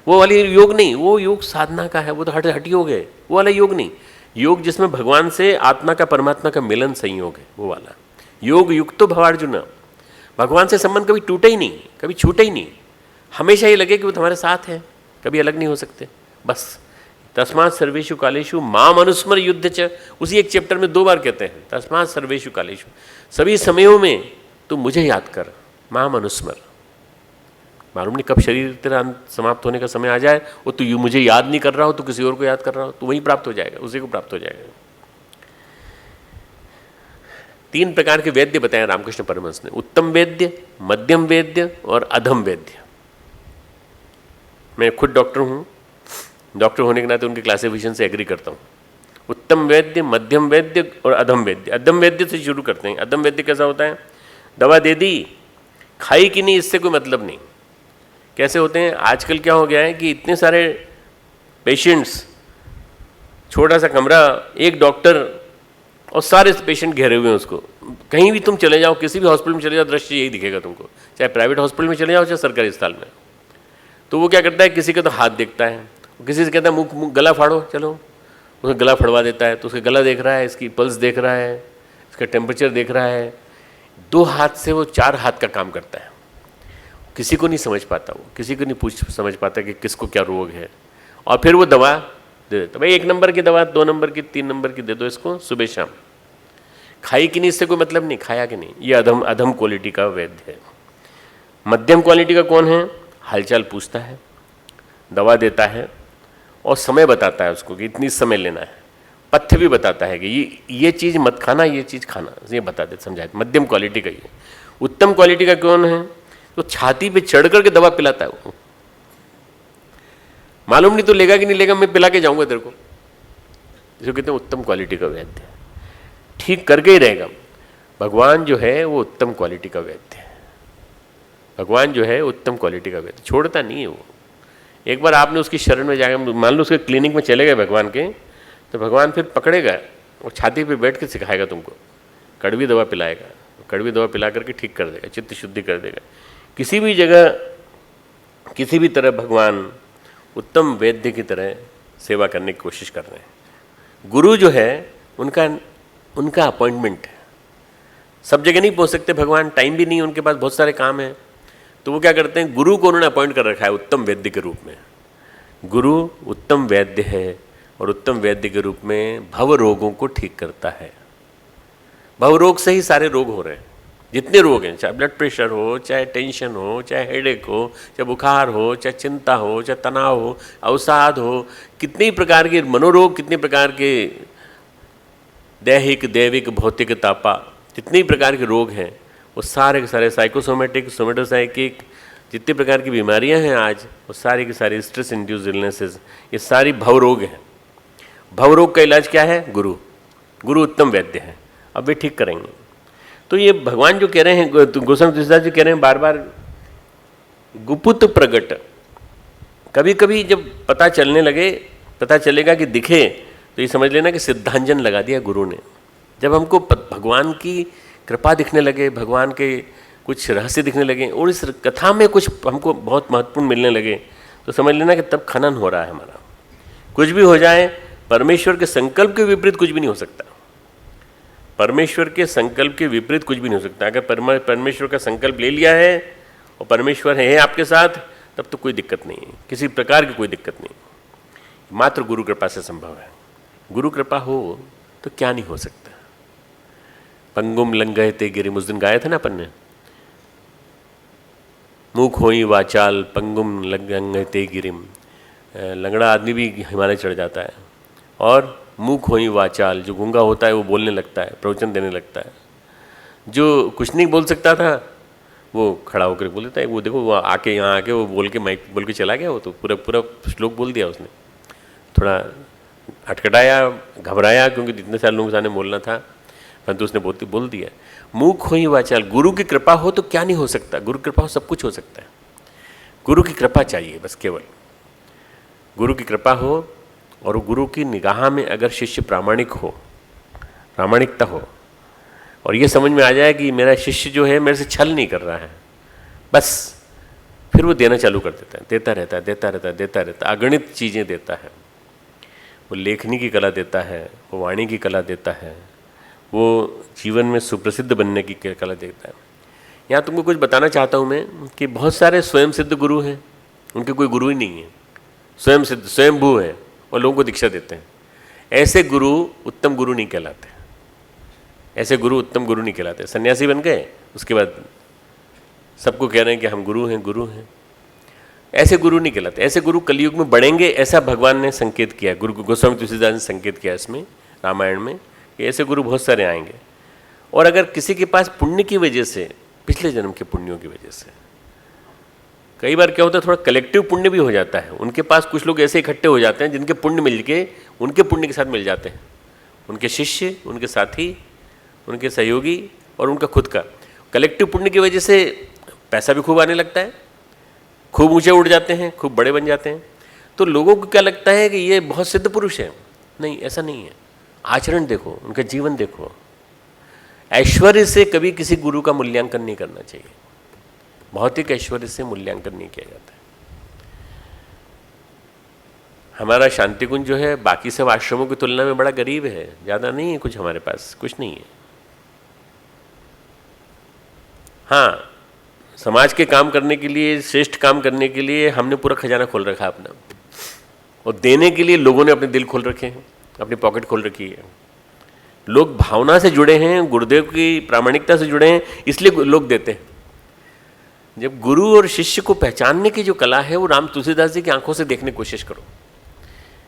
वो वाली योग नहीं, वो योग साधना का है, वो तो हट योग है। वो वाला योग नहीं, योग जिसमें भगवान से आत्मा का परमात्मा का मिलन संयोग है, वो वाला योग युक्तो भवार्जुन। भगवान से संबंध कभी टूटे ही नहीं, कभी छूटे ही नहीं। हमेशा ये लगे कि वो तुम्हारे साथ है, कभी अलग नहीं हो सकते। बस तस्मात् सर्वेषु कालेषु माम अनुस्मर युद्ध च। उसी एक चैप्टर में 2 बार कहते हैं तस्मात् सर्वेषु कालेषु, सभी समयों में तू मुझे याद कर। माम अनुस्मर, मालूम नहीं कब शरीर तेरा समाप्त होने का समय आ जाए, वो तू मुझे याद नहीं कर रहा हो, तो किसी और को याद कर रहा हो, तो वही प्राप्त हो जाएगा, उसी को प्राप्त हो जाएगा। 3 प्रकार के वैद्य बताए रामकृष्ण परमहंस ने, उत्तम वैद्य, मध्यम वैद्य और अधम वैद्य। मैं खुद डॉक्टर हूँ, डॉक्टर होने के नाते उनके क्लासिफिकेशन से एग्री करता हूँ। उत्तम वैद्य, मध्यम वैद्य और अधम वैद्य। अधम वैद्य से शुरू करते हैं। अधम वैद्य कैसा होता है? दवा दे दी, खाई कि नहीं इससे कोई मतलब नहीं। कैसे होते हैं? आजकल क्या हो गया है कि इतने सारे पेशेंट्स, छोटा सा कमरा, एक डॉक्टर और सारे पेशेंट घेरे हुए हैं उसको। कहीं भी तुम चले जाओ, किसी भी हॉस्पिटल में चले जाओ, दृश्य यही दिखेगा तुमको, चाहे प्राइवेट हॉस्पिटल में चले जाओ चाहे सरकारी अस्पताल में। तो वो क्या करता है, किसी का तो हाथ देखता है, किसी से कहता है मुंह गला फाड़ो, चलो उसे गला फड़वा देता है। तो उसका गला देख रहा है, इसकी पल्स देख रहा है, इसका टेम्परेचर देख रहा है। 2 हाथ से वो 4 हाथ का काम करता है। किसी को नहीं समझ पाता, वो किसी को नहीं समझ पाता कि किसको क्या रोग है। और फिर वो दवा दे देता, भाई 1 नंबर की दवा, 2 नंबर की, 3 नंबर की दे दो इसको सुबह शाम। खाई कि नहीं इससे कोई मतलब नहीं, खाया कि नहीं। ये अधम क्वालिटी का वैद्य है। मध्यम क्वालिटी का कौन है? हालचाल पूछता है, दवा देता है और समय बताता है उसको कि इतनी समय लेना है। पथ्य भी बताता है कि ये चीज़ मत खाना, ये चीज़ खाना, ये बता दे, समझाए। मध्यम क्वालिटी का ये। उत्तम क्वालिटी का कौन है? तो छाती पे चढ़ करके दवा पिलाता है वो। मालूम नहीं तो लेगा कि नहीं लेगा, मैं पिला के जाऊंगा तेरे को। जो कहते हैं उत्तम क्वालिटी का वैद्य, ठीक करके ही रहेगा। भगवान जो है वो उत्तम क्वालिटी का वैद्य है। भगवान जो है उत्तम क्वालिटी का वैद्य, छोड़ता नहीं है वो। एक बार आपने उसकी शरण में जाकर, मान लो उसके क्लिनिक में चले गए भगवान के, तो भगवान फिर पकड़ेगा और छाती पे बैठ के सिखाएगा तुमको, कड़वी दवा पिलाएगा। कड़वी दवा पिला करके ठीक कर देगा, चित्त शुद्धि कर देगा। किसी भी जगह किसी भी तरह भगवान उत्तम वैद्य की तरह सेवा करने की कोशिश कर रहे हैं। गुरु जो है उनका अपॉइंटमेंट है। सब जगह नहीं पहुंच सकते भगवान, टाइम भी नहीं है उनके पास, बहुत सारे काम हैं। तो वो क्या करते हैं, गुरु को उन्होंने अपॉइंट कर रखा है उत्तम वैद्य के रूप में। गुरु उत्तम वैद्य है और उत्तम वैद्य के रूप में भव रोगों को ठीक करता है। भव रोग से ही सारे रोग हो रहे हैं, जितने रोग हैं, चाहे ब्लड प्रेशर हो, चाहे टेंशन हो, चाहे हेडेक हो, चाहे बुखार हो, चाहे चिंता हो, चाहे तनाव हो, अवसाद हो, कितने ही प्रकार के मनोरोग, कितने प्रकार के दैहिक दैविक भौतिक तापा, जितने ही प्रकार के रोग हैं, वो सारे के सारे साइकोसोमेटिक सोमेटोसाइकिक जितने प्रकार की बीमारियां हैं आज, वो सारी की सारी स्ट्रेस इंड्यूस इलनेसेस, ये सारी भवरोग हैं। भवरोग का इलाज क्या है? गुरु। गुरु उत्तम वैद्य है, अब वे ठीक करेंगे। तो ये भगवान जो कह रहे हैं, गोस्वामी तुलसीदास जी कह रहे हैं बार बार, गुपुत प्रगट। कभी कभी जब पता चलने लगे, पता चलेगा कि दिखे, तो ये समझ लेना कि सिद्धांजन लगा दिया गुरु ने। जब हमको भगवान की कृपा दिखने लगे, भगवान के कुछ रहस्य दिखने लगे और इस कथा में कुछ हमको बहुत महत्वपूर्ण मिलने लगे, तो समझ लेना कि तब खनन हो रहा है हमारा। कुछ भी हो जाए, परमेश्वर के संकल्प के विपरीत कुछ भी नहीं हो सकता। परमेश्वर के संकल्प के विपरीत कुछ भी नहीं हो सकता। अगर परमेश्वर का संकल्प ले लिया है और परमेश्वर है आपके साथ, तब तो कोई दिक्कत नहीं है, किसी प्रकार की कोई दिक्कत नहीं। मात्र गुरु कृपा से संभव है। गुरु कृपा हो तो क्या नहीं हो सकता। पंगुम लंघयते गिरिम, उस दिन गाया था ना अपन ने, मुख होई वाचाल पंगुम लंघयते गिरिम। लंगड़ा आदमी भी हिमालय चढ़ जाता है, और मुख होई वाचाल, जो गूंगा होता है वो बोलने लगता है, प्रवचन देने लगता है। जो कुछ नहीं बोल सकता था वो खड़ा होकर बोल देता है। वो देखो, वो आके यहाँ आके वो बोल के माइक बोल के चला गया, वो तो पूरा पूरा श्लोक बोल दिया उसने। थोड़ा अटकटाया, घबराया, क्योंकि इतने सारे लोगों के सामने बोलना था, परंतु उसने बोल दिया। मुख होई वाचाल, गुरु की कृपा हो तो क्या नहीं हो सकता। गुरु कृपा हो सब कुछ हो सकता है। गुरु की कृपा चाहिए बस, केवल गुरु की कृपा हो, और गुरु की निगाह में अगर शिष्य प्रामाणिक हो, प्रामाणिकता हो, और ये समझ में आ जाए कि मेरा शिष्य जो है मेरे से छल नहीं कर रहा है, बस फिर वो देना चालू कर देता है, देता रहता है, देता रहता है, देता रहता है, अगणित चीज़ें देता है। वो लेखनी की कला देता है, वो वाणी की कला देता है, वो जीवन में सुप्रसिद्ध बनने की कला देता है। यहाँ तुमको कुछ बताना चाहता हूँ मैं कि बहुत सारे स्वयं सिद्ध गुरु हैं, उनके कोई गुरु ही नहीं है, स्वयं सिद्ध स्वयंभू है और लोगों को दीक्षा देते हैं। ऐसे गुरु उत्तम गुरु नहीं कहलाते। ऐसे गुरु उत्तम गुरु नहीं कहलाते। सन्यासी बन गए, उसके बाद सबको कह रहे हैं कि हम गुरु हैं, गुरु हैं। ऐसे गुरु नहीं कहलाते। ऐसे गुरु कलयुग में बढ़ेंगे, ऐसा भगवान ने संकेत किया, गुरु गोस्वामी तुलसीदास ने संकेत किया इसमें, रामायण में, कि ऐसे गुरु बहुत सारे आएंगे। और अगर किसी के पास पुण्य की वजह से, पिछले जन्म के पुण्यों की वजह से, कई बार क्या होता है, थोड़ा कलेक्टिव पुण्य भी हो जाता है। उनके पास कुछ लोग ऐसे इकट्ठे हो जाते हैं जिनके पुण्य मिल के उनके पुण्य के साथ मिल जाते हैं, उनके शिष्य, उनके साथी, उनके सहयोगी और उनका खुद का। कलेक्टिव पुण्य की वजह से पैसा भी खूब आने लगता है, खूब ऊंचे उड़ जाते हैं, खूब बड़े बन जाते हैं। तो लोगों को क्या लगता है कि ये बहुत सिद्ध पुरुष है। नहीं, ऐसा नहीं है। आचरण देखो, उनका जीवन देखो। ऐश्वर्य से कभी किसी गुरु का मूल्यांकन नहीं करना चाहिए। भौतिक ऐश्वर्य से मूल्यांकन नहीं किया जाता है। हमारा शांति कुंज जो है बाकी सब आश्रमों की तुलना में बड़ा गरीब है, ज़्यादा नहीं है कुछ, हमारे पास कुछ नहीं है। हाँ, समाज के काम करने के लिए, श्रेष्ठ काम करने के लिए हमने पूरा खजाना खोल रखा है अपना, और देने के लिए लोगों ने अपने दिल खोल रखे हैं, अपनी पॉकेट खोल रखी है। लोग भावना से जुड़े हैं, गुरुदेव की प्रामाणिकता से जुड़े हैं, इसलिए लोग देते हैं। जब गुरु और शिष्य को पहचानने की जो कला है, वो राम तुलसीदास जी की आंखों से देखने की कोशिश करो।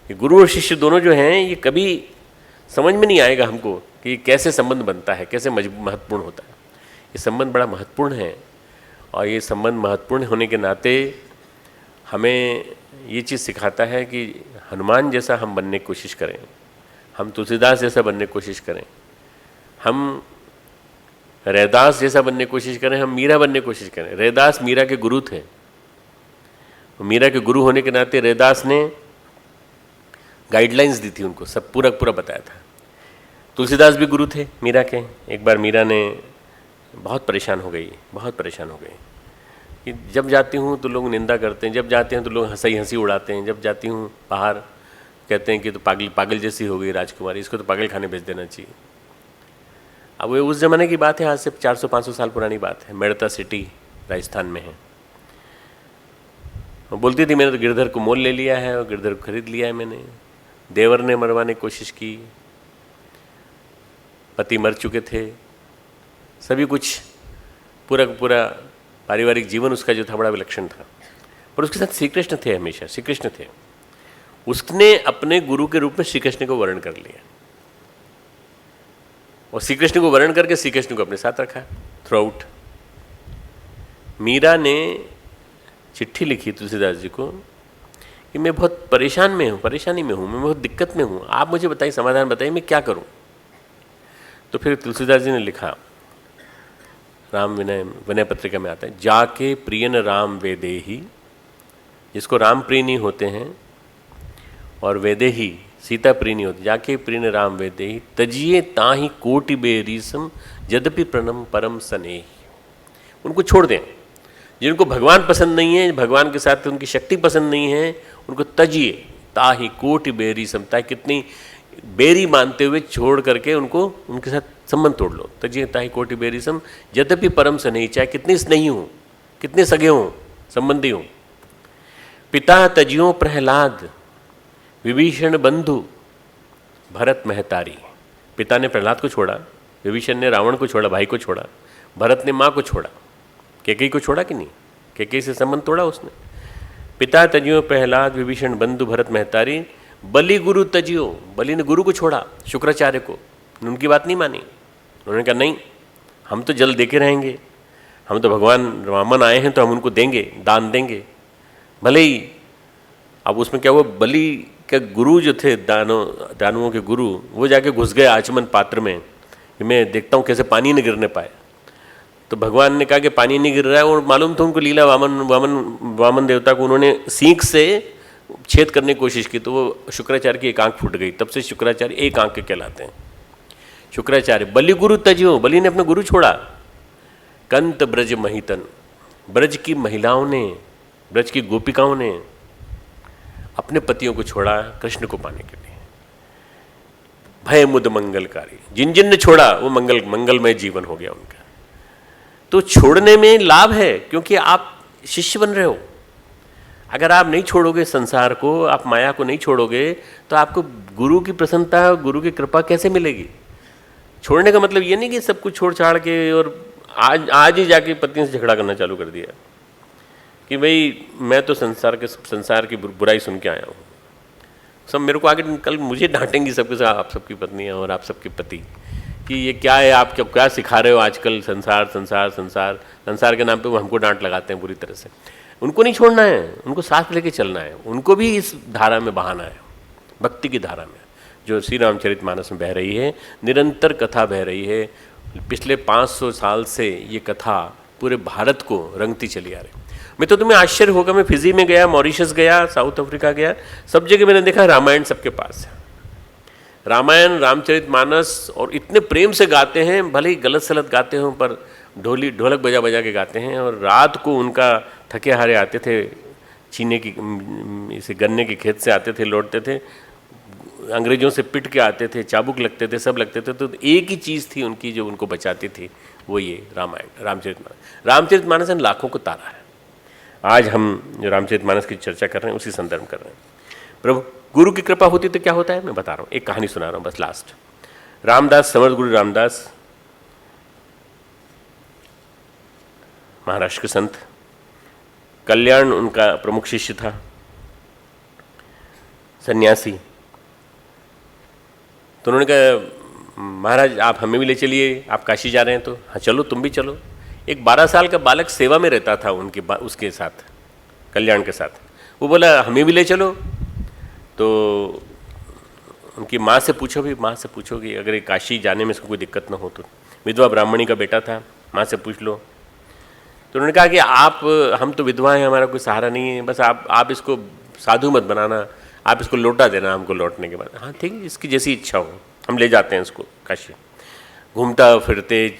ये गुरु और शिष्य दोनों जो हैं, ये कभी समझ में नहीं आएगा हमको कि कैसे संबंध बनता है, कैसे महत्वपूर्ण होता है। ये संबंध बड़ा महत्वपूर्ण है, और ये संबंध महत्वपूर्ण होने के नाते हमें ये चीज़ सिखाता है कि हनुमान जैसा हम बनने की कोशिश करें, हम तुलसीदास जैसा बनने की कोशिश करें, हम रैदास जैसा बनने की कोशिश करें, हम मीरा बनने की कोशिश करें। रैदास मीरा के गुरु थे। मीरा के गुरु होने के नाते रैदास ने गाइडलाइंस दी थी उनको, सब पूरा पूरा बताया था। तुलसीदास भी गुरु थे मीरा के। एक बार मीरा ने बहुत परेशान हो गई कि जब जाती हूँ तो लोग निंदा करते हैं, जब जाते हैं तो लोग हंसी उड़ाते हैं, जब जाती हूँ बाहर कहते हैं कि तो पागल जैसी हो गई राजकुमारी, इसको तो पागल खाने भेज देना चाहिए। अब वो उस ज़माने की बात है, आज से 400-500 साल पुरानी बात है। मेड़ता सिटी राजस्थान में है। वो बोलती थी मैंने तो गिरधर को मोल ले लिया है और गिरधर को खरीद लिया है मैंने। देवर ने मरवाने की कोशिश की, पति मर चुके थे, सभी कुछ पूरा का पूरा पारिवारिक जीवन उसका जो था बड़ा विलक्षण था। पर उसके साथ श्री कृष्ण थे, हमेशा श्री कृष्ण थे। उसने अपने गुरु के रूप में श्री कृष्ण को वर्ण कर लिया और श्री कृष्ण को वर्ण करके श्री कृष्ण को अपने साथ रखा थ्रू आउट। मीरा ने चिट्ठी लिखी तुलसीदास जी को कि मैं बहुत परेशानी में हूँ, मैं बहुत दिक्कत में हूँ, आप मुझे बताइए, समाधान बताइए, मैं क्या करूँ। तो फिर तुलसीदास जी ने लिखा, राम विनय पत्रिका में आता है, जाके प्रियन राम वेदेही, जिसको राम प्रिय नहीं होते हैं और वेदेही सीता प्रिय नहीं होती, जाके प्रियन राम वेदेही तजिए ताही कोटि बेरीसम यद्यपि प्रणम परम सनेही। उनको छोड़ दें, जिनको भगवान पसंद नहीं है, भगवान के साथ उनकी शक्ति पसंद नहीं है, उनको तजिए ताही कोटि बेरीसम, ताकि कितनी बेरी मानते हुए छोड़ करके उनको उनके साथ संबंध तोड़ लो। तजिए ताही कोटि बेरीसम यद्यपि परम सनेही, चाहे कितनी स्नेही हो, कितने सगे हों, संबंधी हों। पिता तजियो प्रहलाद विभीषण बंधु भरत महतारी। पिता ने प्रहलाद को छोड़ा, विभीषण ने रावण को छोड़ा, भाई को छोड़ा, भरत ने माँ को छोड़ा, कैकेयी को छोड़ा कि नहीं, कैकेयी से संबंध तोड़ा उसने। पिता तजियो प्रहलाद विभीषण बंधु भरत महतारी, बलि गुरु तजियो, बलि ने गुरु को छोड़ा, शुक्राचार्य को, उनकी बात नहीं मानी। उन्होंने कहा नहीं, हम तो जल देके रहेंगे, हम तो भगवान वामन आए हैं तो हम उनको देंगे, दान देंगे भले ही। अब उसमें क्या हुआ, बलि के गुरु जो थे, दानुओं के गुरु, वो जाके घुस गए आचमन पात्र में कि मैं देखता हूँ कैसे पानी नहीं गिरने पाए। तो भगवान ने कहा कि पानी नहीं गिर रहा है, और मालूम था उनको लीला, वामन देवता को उन्होंने सींक से छेद करने की कोशिश की, तो वो शुक्राचार्य की एक आंख फूट गई। तब से शुक्राचार्य एक आंख के कहलाते हैं, शुक्राचार्य। बलि गुरु तजियो, बलि ने अपना गुरु छोड़ा। कंत ब्रज महितन, ब्रज की महिलाओं ने, ब्रज की गोपिकाओं ने अपने पतियों को छोड़ा कृष्ण को पाने के लिए। भय मुद मंगलकारी, जिन जिन ने छोड़ा वो मंगलमय जीवन हो गया उनका। तो छोड़ने में लाभ है, क्योंकि आप शिष्य बन रहे हो। अगर आप नहीं छोड़ोगे संसार को, आप माया को नहीं छोड़ोगे, तो आपको गुरु की प्रसन्नता, गुरु की कृपा कैसे मिलेगी। छोड़ने का मतलब ये नहीं कि सब कुछ छोड़ छाड़ के और आज ही पत्नी से झगड़ा करना चालू कर दिया कि भाई मैं तो संसार की बुराई सुन के आया हूँ, सब मेरे को आगे कल मुझे डांटेंगी सबके साथ, आप सबकी पत्नियाँ और आप सबके पति, कि ये क्या है, आप क्या सिखा रहे हो आजकल, संसार के नाम पे वो हमको डांट लगाते हैं बुरी तरह से। उनको नहीं छोड़ना है, उनको साथ लेके चलना है, उनको भी इस धारा में बहाना है, भक्ति की धारा में, जो श्री रामचरितमानस में बह रही है, निरंतर कथा बह रही है। पिछले 500 साल से ये कथा पूरे भारत को रंगती चली आ रही। मैं तो तुम्हें आश्चर्य होगा, मैं फिजी में गया, मॉरिशस गया, साउथ अफ्रीका गया, सब जगह मैंने देखा रामायण सबके पास है। रामायण, रामचरितमानस, और इतने प्रेम से गाते हैं, भले ही गलत सलत गाते हों, पर ढोलक बजा बजा के गाते हैं। और रात को उनका थके हारे आते थे, चीने की इसे गन्ने के खेत से आते थे, लौटते थे, अंग्रेजों से पिट के आते थे, चाबुक लगते थे, सब लगते थे। तो एक ही चीज़ थी उनकी जो उनको बचाती थी, वो ये रामायण, रामचरितमानस ने लाखों को तारा है। आज हम जो रामचरितमानस की चर्चा कर रहे हैं उसी संदर्भ कर रहे हैं। प्रभु गुरु की कृपा होती तो क्या होता है, मैं बता रहा हूँ, एक कहानी सुना रहा हूँ बस लास्ट। रामदास, समर्थ गुरु रामदास महाराष्ट्र के संत, कल्याण उनका प्रमुख शिष्य था, सन्यासी। तो उन्होंने कहा महाराज आप हमें भी ले चलिए, आप काशी जा रहे हैं तो। हाँ चलो, तुम भी चलो। एक 12 साल का बालक सेवा में रहता था उसके साथ, कल्याण के साथ। वो बोला हमें भी ले चलो। तो उनकी माँ से पूछो कि अगर काशी जाने में इसको कोई दिक्कत ना हो तो। विधवा ब्राह्मणी का बेटा था, माँ से पूछ लो। तो उन्होंने कहा कि हम तो विधवा हैं, हमारा कोई सहारा नहीं है, बस आप इसको साधु मत बनाना, आप इसको लौटा देना हमको लौटने के बाद। हाँ ठीक है, इसकी जैसी इच्छा हो, हम ले जाते हैं इसको काशी। घूमता फिरते,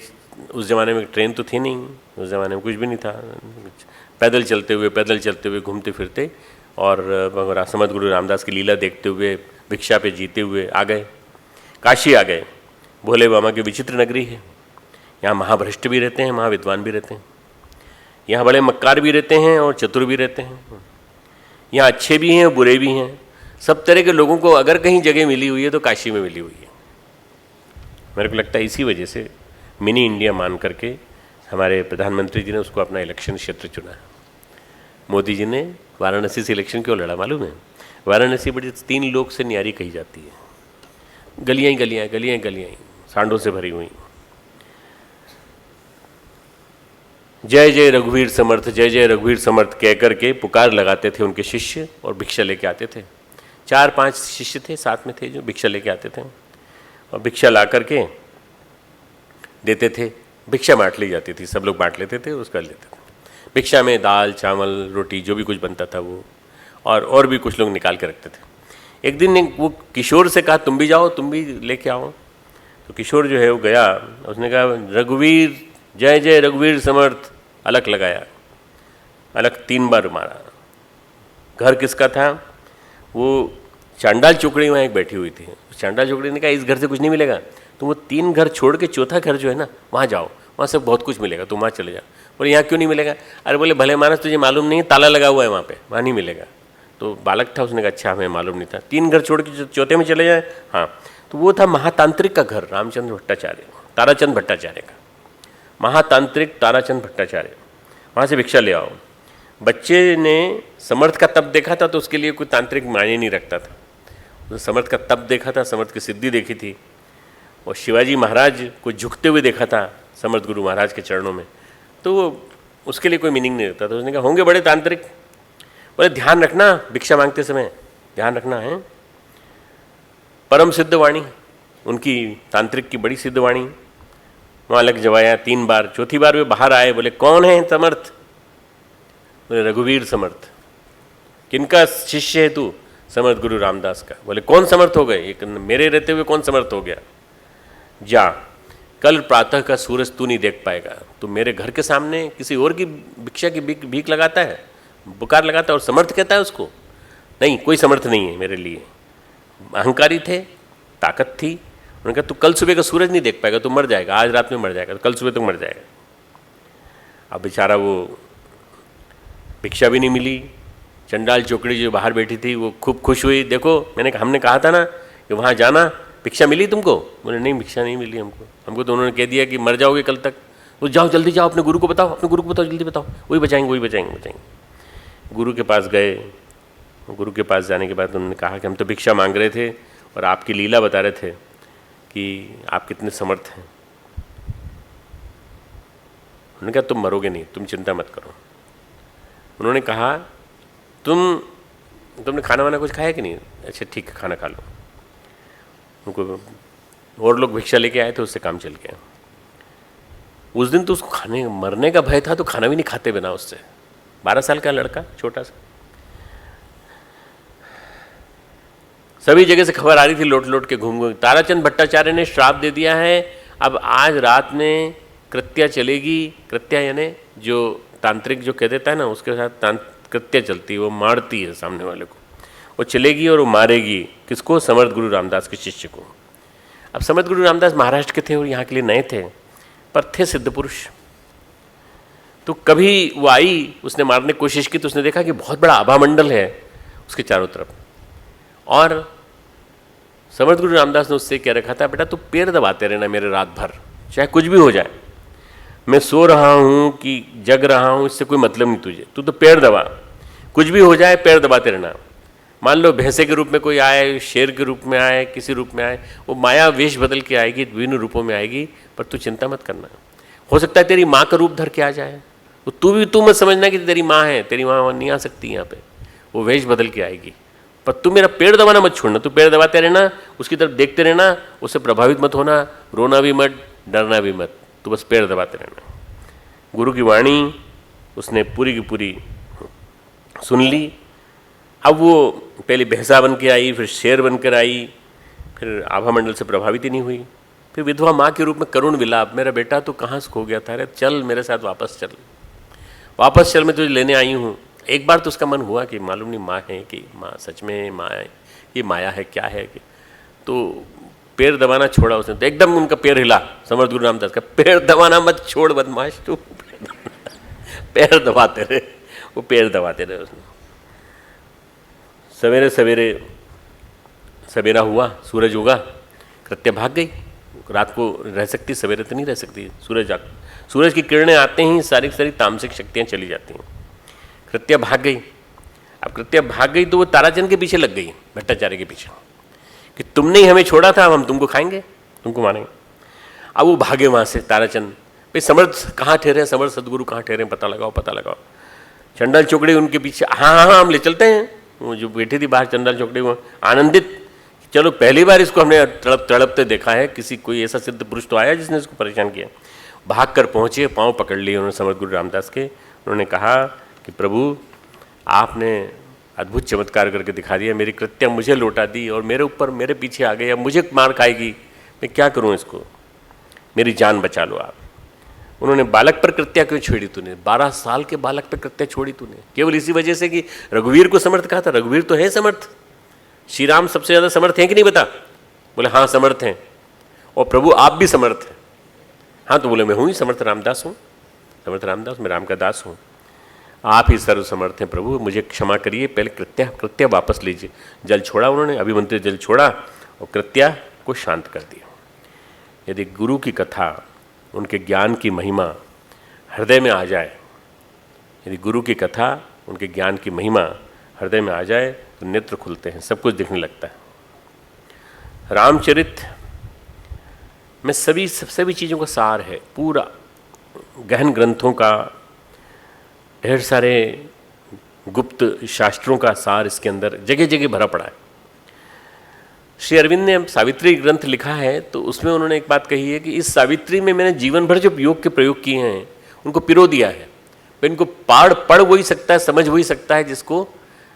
उस ज़माने में ट्रेन तो थी नहीं, उस ज़माने में कुछ भी नहीं था, पैदल चलते हुए घूमते फिरते, और समर्थ गुरु रामदास की लीला देखते हुए, भिक्षा पे जीते हुए आ गए, काशी आ गए। भोले बाबा की विचित्र नगरी है। यहाँ महाभ्रष्ट भी रहते हैं, महाविद्वान भी रहते हैं, यहाँ बड़े मक्कार भी रहते हैं और चतुर भी रहते हैं, यहाँ अच्छे भी हैं बुरे भी हैं। सब तरह के लोगों को अगर कहीं जगह मिली हुई है तो काशी में मिली हुई है। मेरे को लगता है इसी वजह से मिनी इंडिया मान करके हमारे प्रधानमंत्री जी ने उसको अपना इलेक्शन क्षेत्र चुना। मोदी जी ने वाराणसी से इलेक्शन क्यों लड़ा मालूम है? वाराणसी बड़ी 3 लोक से न्यारी कही जाती है, गलियाँ ही गलियाँ, गलियाँ ही गलियाँ, सांडों से भरी हुई। जय जय रघुवीर समर्थ, जय जय रघुवीर समर्थ कह करके पुकार लगाते थे उनके शिष्य और भिक्षा लेके आते थे। 4-5 शिष्य थे साथ में थे जो भिक्षा लेके आते थे और भिक्षा ला करके देते थे। भिक्षा बांट ली जाती थी, सब लोग बांट लेते थे, उसका लेते थे। भिक्षा में दाल चावल रोटी जो भी कुछ बनता था वो, और भी कुछ लोग निकाल के रखते थे। एक दिन वो किशोर से कहा तुम भी जाओ, तुम भी लेके आओ। तो किशोर जो है वो गया, उसने कहा रघुवीर जय जय रघुवीर समर्थ, अलग लगाया, अलग 3 बार मारा। घर किसका था? वो चांडाल चोकड़ी वहाँ एक बैठी हुई थी। चांडाल चोकड़ी ने कहा इस घर से कुछ नहीं मिलेगा, तुम वो 3 घर छोड़ के चौथा घर जो है ना वहाँ जाओ, वहाँ से बहुत कुछ मिलेगा, तुम वहाँ चले जाओ। बोले यहाँ क्यों नहीं मिलेगा? अरे बोले भले मानस तुझे मालूम नहीं है, ताला लगा हुआ है वहाँ पे, वहाँ नहीं मिलेगा। तो बालक था, उसने कहा अच्छा हमें मालूम नहीं था, 3 घर छोड़ के चौथे में चले जाए। हाँ, तो वो था महातांत्रिक का घर, रामचंद्र भट्टाचार्य, ताराचंद भट्टाचार्य का, महातांत्रिक ताराचंद भट्टाचार्य। वहाँ से भिक्षा ले आओ। बच्चे ने समर्थ का तप देखा था तो उसके लिए कोई तांत्रिक मायने नहीं रखता था। उसने समर्थ का तप देखा था, समर्थ की सिद्धि देखी थी, और शिवाजी महाराज को झुकते हुए देखा था समर्थ गुरु महाराज के चरणों में, तो वो उसके लिए कोई मीनिंग नहीं रखता। तो उसने कहा होंगे बड़े तांत्रिक। बोले ध्यान रखना भिक्षा मांगते समय, ध्यान रखना है, परम सिद्ध वाणी उनकी, तांत्रिक की बड़ी सिद्ध वाणी। वहाँ लग जवाया 3 बार। चौथी बार वे बाहर आए, बोले कौन है समर्थ? बोले रघुवीर समर्थ। किनका शिष्य है तू? समर्थ गुरु रामदास का। बोले कौन समर्थ हो गए? एक मेरे रहते हुए कौन समर्थ हो गया? जा, कल प्रातः का सूरज तू नहीं देख पाएगा, तू मेरे घर के सामने किसी और की भिक्षा की भीख लगाता है, बुकार लगाता है, और समर्थ कहता है उसको? नहीं, कोई समर्थ नहीं है मेरे लिए। अहंकारी थे, ताकत थी। उन्होंने कहा तू कल सुबह का सूरज नहीं देख पाएगा, तू मर जाएगा, आज रात में मर जाएगा, कल सुबह तक मर जाएगा। अब बेचारा वो भिक्षा भी नहीं मिली। चंडाल चौकड़ी जो बाहर बैठी थी वो खूब खुश हुई, देखो हमने कहा था ना कि वहाँ जाना, भिक्षा मिली तुमको? बोले नहीं भिक्षा नहीं मिली हमको तो उन्होंने कह दिया कि मर जाओगे कल तक। तो जाओ जल्दी जाओ, अपने गुरु को बताओ, अपने गुरु को बताओ, जल्दी बताओ, वही बचाएंगे। गुरु के पास गए। गुरु के पास जाने के बाद उन्होंने कहा कि हम तो भिक्षा मांग रहे थे और आपकी लीला बता रहे थे कि आप कितने समर्थ हैं। उन्होंने कहा तुम मरोगे नहीं, तुम चिंता मत करो। उन्होंने कहा तुमने खाना वाना कुछ खाया कि नहीं? अच्छा ठीक है, खाना खा लो। उनको और लोग भिक्षा लेके आए थे, उससे काम चल गया। उस दिन तो उसको मरने का भय था, तो खाना भी नहीं खाते बिना उससे। 12 साल का लड़का, छोटा सा। सभी जगह से खबर आ रही थी, लौट लौट के घूम। ताराचंद भट्टाचार्य ने श्राप दे दिया है, अब आज रात में कृत्या चलेगी। कृत्या यानी जो तांत्रिक जो कह देता है ना, उसके साथ कृत्या चलती है, वो मारती है सामने वाले को, वो चलेगी और वो मारेगी। किसको? समर्थ गुरु रामदास के शिष्य को। अब समर्थ गुरु रामदास महाराष्ट्र के थे और यहाँ के लिए नए थे, पर थे सिद्ध पुरुष। तो कभी वो आई, उसने मारने की कोशिश की, तो उसने देखा कि बहुत बड़ा आभामंडल है उसके चारों तरफ, और समर्थ गुरु रामदास ने उससे कह रखा था बेटा तू पैर दबाते रहना मेरे रात भर, चाहे कुछ भी हो जाए, मैं सो रहा हूँ कि जग रहा हूँ इससे कोई मतलब नहीं तुझे, तू तो पैर दबा, कुछ भी हो जाए पैर दबाते रहना। मान लो भैंसे के रूप में कोई आए, शेर के रूप में आए, किसी रूप में आए, वो माया वेश बदल के आएगी, विभिन्न रूपों में आएगी, पर तू चिंता मत करना। हो सकता है तेरी माँ का रूप धर के आ जाए, तो तू मत समझना कि तेरी माँ है, तेरी माँ नहीं आ सकती यहाँ पे, वो वेश बदल के आएगी, पर तू मेरा पैर दबाना मत छोड़ना, तू पैर दबाते रहना, उसकी तरफ देखते रहना, उससे प्रभावित मत होना, रोना भी मत, डरना भी मत, तू बस पैर दबाते रहना। गुरु की वाणी उसने पूरी की पूरी सुन ली। अब वो पहले भैंसा बन के आई, फिर शेर बनकर आई, फिर आभामंडल से प्रभावित ही नहीं हुई। फिर विधवा माँ के रूप में करुण विलाप, मेरा बेटा तो कहाँ से खो गया था, अरे चल मेरे साथ वापस चल, वापस चल, मैं तुझे लेने आई हूँ। एक बार तो उसका मन हुआ कि मालूम नहीं माँ है कि माँ सच में माँ है, ये माया है क्या है कि, तो पैर दबाना छोड़ा उसने, तो एकदम उनका पैर हिला, समर्थ गुरु रामदास का, पैर दबाना मत छोड़ बदमाश तू, पैर दबाते रहे, वो पैर दबाते रहे उसने। सवेरे सवेरे सवेरा हुआ, सूरज उगा, कृत्या भाग गई। रात को रह सकती, सवेरे तो नहीं रह सकती, सूरज की किरणें आते ही सारी सारी तामसिक शक्तियाँ चली जाती हैं। कृत्या भाग गई। अब कृत्या भाग गई तो वो ताराचंद के पीछे लग गई, भट्टाचार्य के पीछे, कि तुमने ही हमें छोड़ा था, अब हम तुमको खाएंगे, तुमको मारेंगे। अब वो भागे वहाँ से ताराचंद, भाई समर्थ कहाँ ठहरे, समर्थ सदगुरु कहाँ ठहरे, पता लगाओ पता लगाओ। चंडाल चौकड़ी उनके पीछे, हाँ हाँ हम ले चलते हैं। वो जो बैठी थी बाहर चंडाल चौकड़ी, वो आनंदित, चलो पहली बार इसको हमने तड़पते देखा है, किसी कोई ऐसा सिद्ध पुरुष तो आया जिसने इसको परेशान किया। भाग कर पहुँचे, पाँव पकड़ लिए उन्होंने समर्थ गुरु रामदास के। उन्होंने कहा कि प्रभु आपने अद्भुत चमत्कार करके दिखा दिया, मेरी कृत्या मुझे लौटा दी और मेरे ऊपर मेरे पीछे आ गई, अब मुझे मार खाएगी, मैं क्या करूं इसको, मेरी जान बचा लो आप। उन्होंने बालक पर कृत्या क्यों छोड़ी तूने, 12 साल के बालक पर कृत्या छोड़ी तूने, केवल इसी वजह से कि रघुवीर को समर्थ कहा था। रघुवीर तो है समर्थ, श्री राम सबसे ज़्यादा समर्थ हैं कि नहीं बता? बोले हाँ समर्थ हैं, और प्रभु आप भी समर्थ हैं। हाँ तो बोले मैं हूँ ही समर्थ रामदास हूँ, समर्थ रामदास, मैं राम का दास हूँ, आप ही सर्व समर्थ हैं प्रभु, मुझे क्षमा करिए, पहले कृत्या वापस लीजिए। जल छोड़ा उन्होंने, अभिमंत्रित जल छोड़ा और कृत्या को शांत कर दिया। यदि गुरु की कथा, उनके ज्ञान की महिमा हृदय में आ जाए, यदि गुरु की कथा, उनके ज्ञान की महिमा हृदय में आ जाए तो नेत्र खुलते हैं, सब कुछ दिखने लगता है। रामचरित में सभी चीज़ों का सार है, पूरा गहन ग्रंथों का, ढेर सारे गुप्त शास्त्रों का सार इसके अंदर जगह जगह भरा पड़ा है। श्री अरविंद ने सावित्री ग्रंथ लिखा है तो उसमें उन्होंने एक बात कही है कि इस सावित्री में मैंने जीवन भर जो योग के प्रयोग किए हैं उनको पिरो दिया है। तो इनको पढ़ वही सकता है, समझ वही सकता है जिसको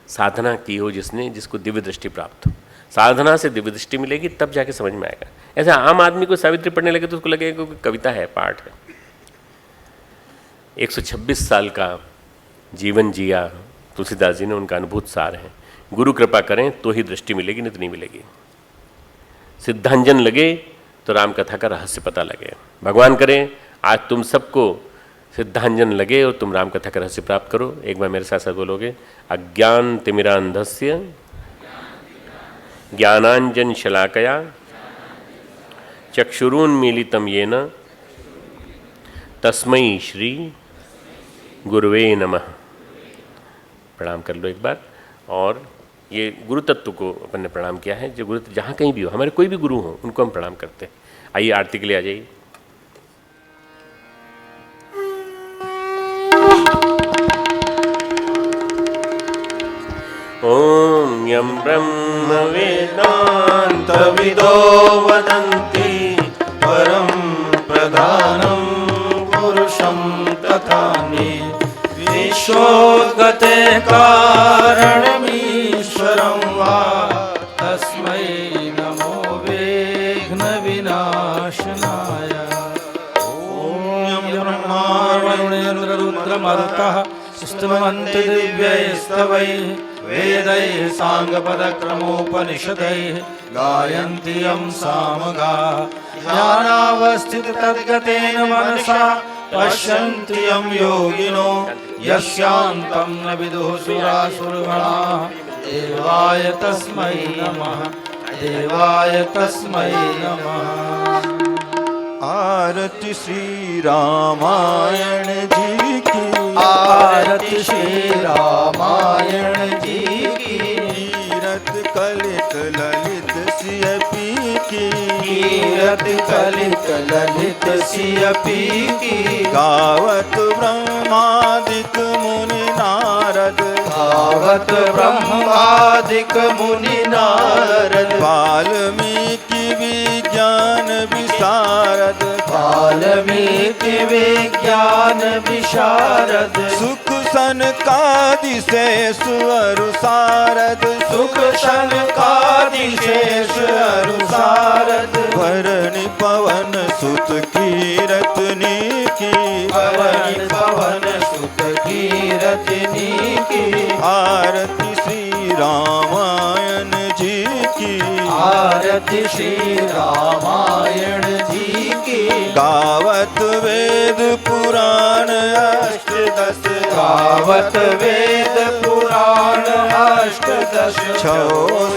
साधना की हो, जिसको दिव्य दृष्टि प्राप्त हो। साधना से दिव्य दृष्टि मिलेगी तब जाके समझ में आएगा। ऐसा आम आदमी को सावित्री पढ़ने लगे तो उसको लगेगा कि कविता है, पाठ है। 126 साल का जीवन जिया तुलसीदास जी ने, उनका अनुभूत सार है। गुरु कृपा करें तो ही दृष्टि मिलेगी, नहीं तो नहीं मिलेगी। सिद्धांजन लगे तो राम कथा का रहस्य पता लगे। भगवान करें आज तुम सबको सिद्धांजन लगे और तुम राम कथा का रहस्य प्राप्त करो। एक बार मेरे साथ साथ बोलोगे, अज्ञान तिमिरांधस्य ज्ञानांजन शलाकया चक्षुरुन्मीलितं येन तस्मै श्री गुरुवे नमः। प्रणाम कर लो एक बार। और ये गुरु तत्व को अपन ने प्रणाम किया है। जो गुरु जहाँ कहीं भी हो, हमारे कोई भी गुरु हो, उनको हम प्रणाम करते हैं। आइए आरती के लिए आ जाइए। ओम यम ब्रह्म वेदांत विदो वदन्ति परं प्रधानं पुरुषं तथान्ये विश्वोद्गते कारणमीश्वरं वा तस्मै नमो विघ्नविनाशनाय। ॐ ब्रह्मारुद्रमरुतः स्तुवन्ति दिव्यैस्तवैः वेदैः साङ्गपदक्रमोपनिषदैः गायन्ति यं सामगाः। ज्ञानावस्थिततद्गतेन मनसा पश्यन्ति यं योगिनो यस्यान्तं न विदुः सुरासुरगणाः। देवाय तस्मै नमः, देवाय तस्मै नमः। आरती श्री रामायण जी की, आरती श्री रामायण जी की। कीरत कलित ललित सिय पी की, कीरत कलित ललित सिय पी की। गावत ब्रह्मादिक मुनि नारद, गावत ब्रह्मादिक मुनि नारद। वाल्मीकि विज्ञान विशारद, वाल्मीकि विज्ञान विशारद। सुख सनकादिशेष अरु सारद, सुख सनकादिशेष अरु सारद। भरनि पवन सुत कीरतनी की, भरनि पवन सुत कीरतनी की। आरती श्री रामायण जी की, आरती आरती श्री रामायण जी की। गावत वेद पुराण अष्टदश, गावत वेद पुराण अष्टदश। छो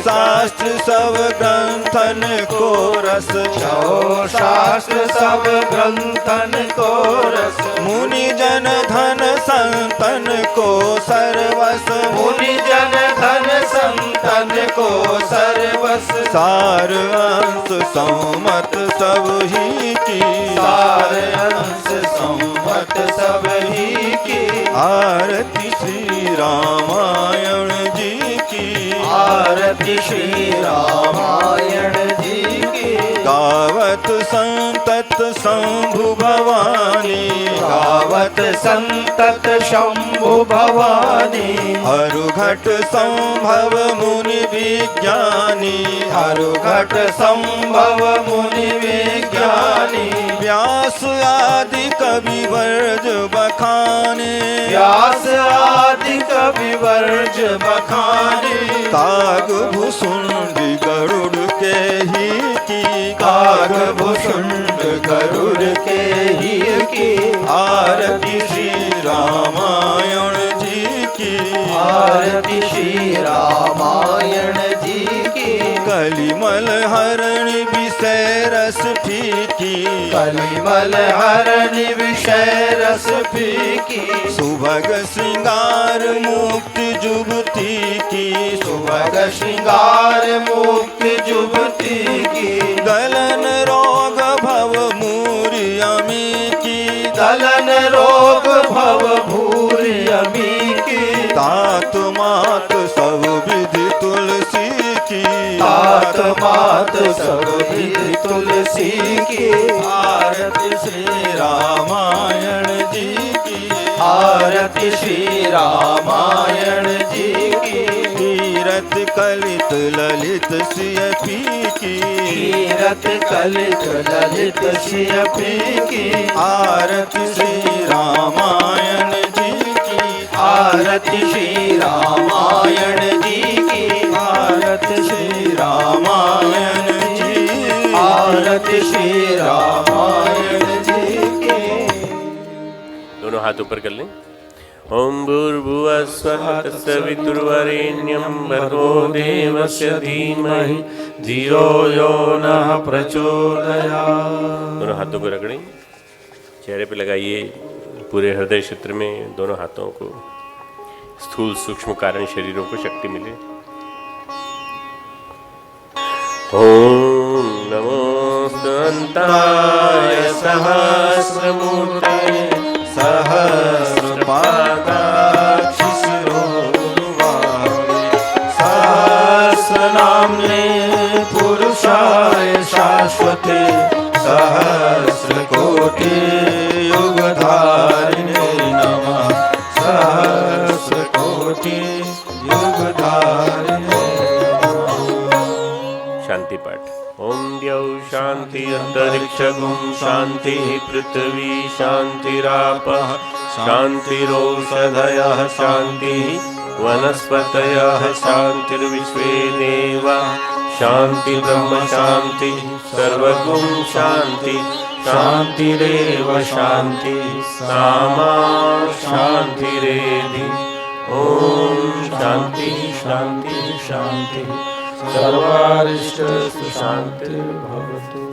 शास्त्र सब ग्रंथन को रस, छो शास्त्र सब ग्रंथन को रस। मुनि जन धन संतन को सर्वस, मुनि जन धन संतन को सर्वस। सार अंश संमत सब ही की, सार अंश संमत सब ही की। आरती श्री रामायण जी की, आरती श्री रामायण जी की। गावत संतत शंभु भवानी, गावत संतत शंभु भवानी। हरुघट संभव मुनि विज्ञानी, हरुघट संभव मुनि विज्ञानी। व्यास आदि कवि वर्ज बखाने, व्यास आदि कवि वर्ज बखाने। काग भुसुंड गरुड़ के ही की, काग भुसुंड गरुड़ के ही की। आरती श्री रामायण जी की, आरती श्री रामायण जी की। कलिमल हरण विषय रस फीकी, कलिमल हरण विषय रस फीकी। सुभग श्रृंगार मुक्ति जुगती की, सुभग श्रृंगार मुक्ति जुगती की। गलन रोग भव मूरी अमी की, दलन रोग भव भूरि अमी की। तात मात सब विधि तुलसी की, तात मात सब विधि तुलसी की। आरती श्री रामायण जी की, आरती श्री रामायण जी की। तीरथ कलित ललित सिय की, तीरथ कलित ललित सिय की। आरती श्री रामायण जी की, आरती श्री रामायण जी की। आरती श्री रामायण जी, आरती श्री रामायण जी की। दोनों हाथ ऊपर कर लें। ओम भूर्भुवः स्वः तत्सवितुर्वरेण्यं भर्गो देवस्य धीमहि धियो यो नः प्रचोदयात्। दोनों हाथों को रगड़ें, चेहरे पे लगाइए, पूरे हृदय क्षेत्र में दोनों हाथों को, स्थूल सूक्ष्म कारण शरीरों को शक्ति मिले। ओम नमो अनंताय सहस्रमूर्तये सहस्रपादाक्षि शिरोरुबाहुवे, सहस्रनाम्ने पुरुषाय शाश्वते, सहस्रकोटि युगधारिणे नमः, सहस्रकोटि युगधारिणे। शांति पाठ। ओम द्यौ शांति अंतरिक्षगुं शांति पृथ्वी शांतिरापः शांतिरोषधयः शांति वनस्पतयः शांतिर्विश्वे देवाः शांति ब्रह्म शांति सर्वगुं शांति शांतिरेव शांति सामा शांतिरेधि। ओम शांति शांति शांति सर्वारिष्ट शांतिर्भवतु।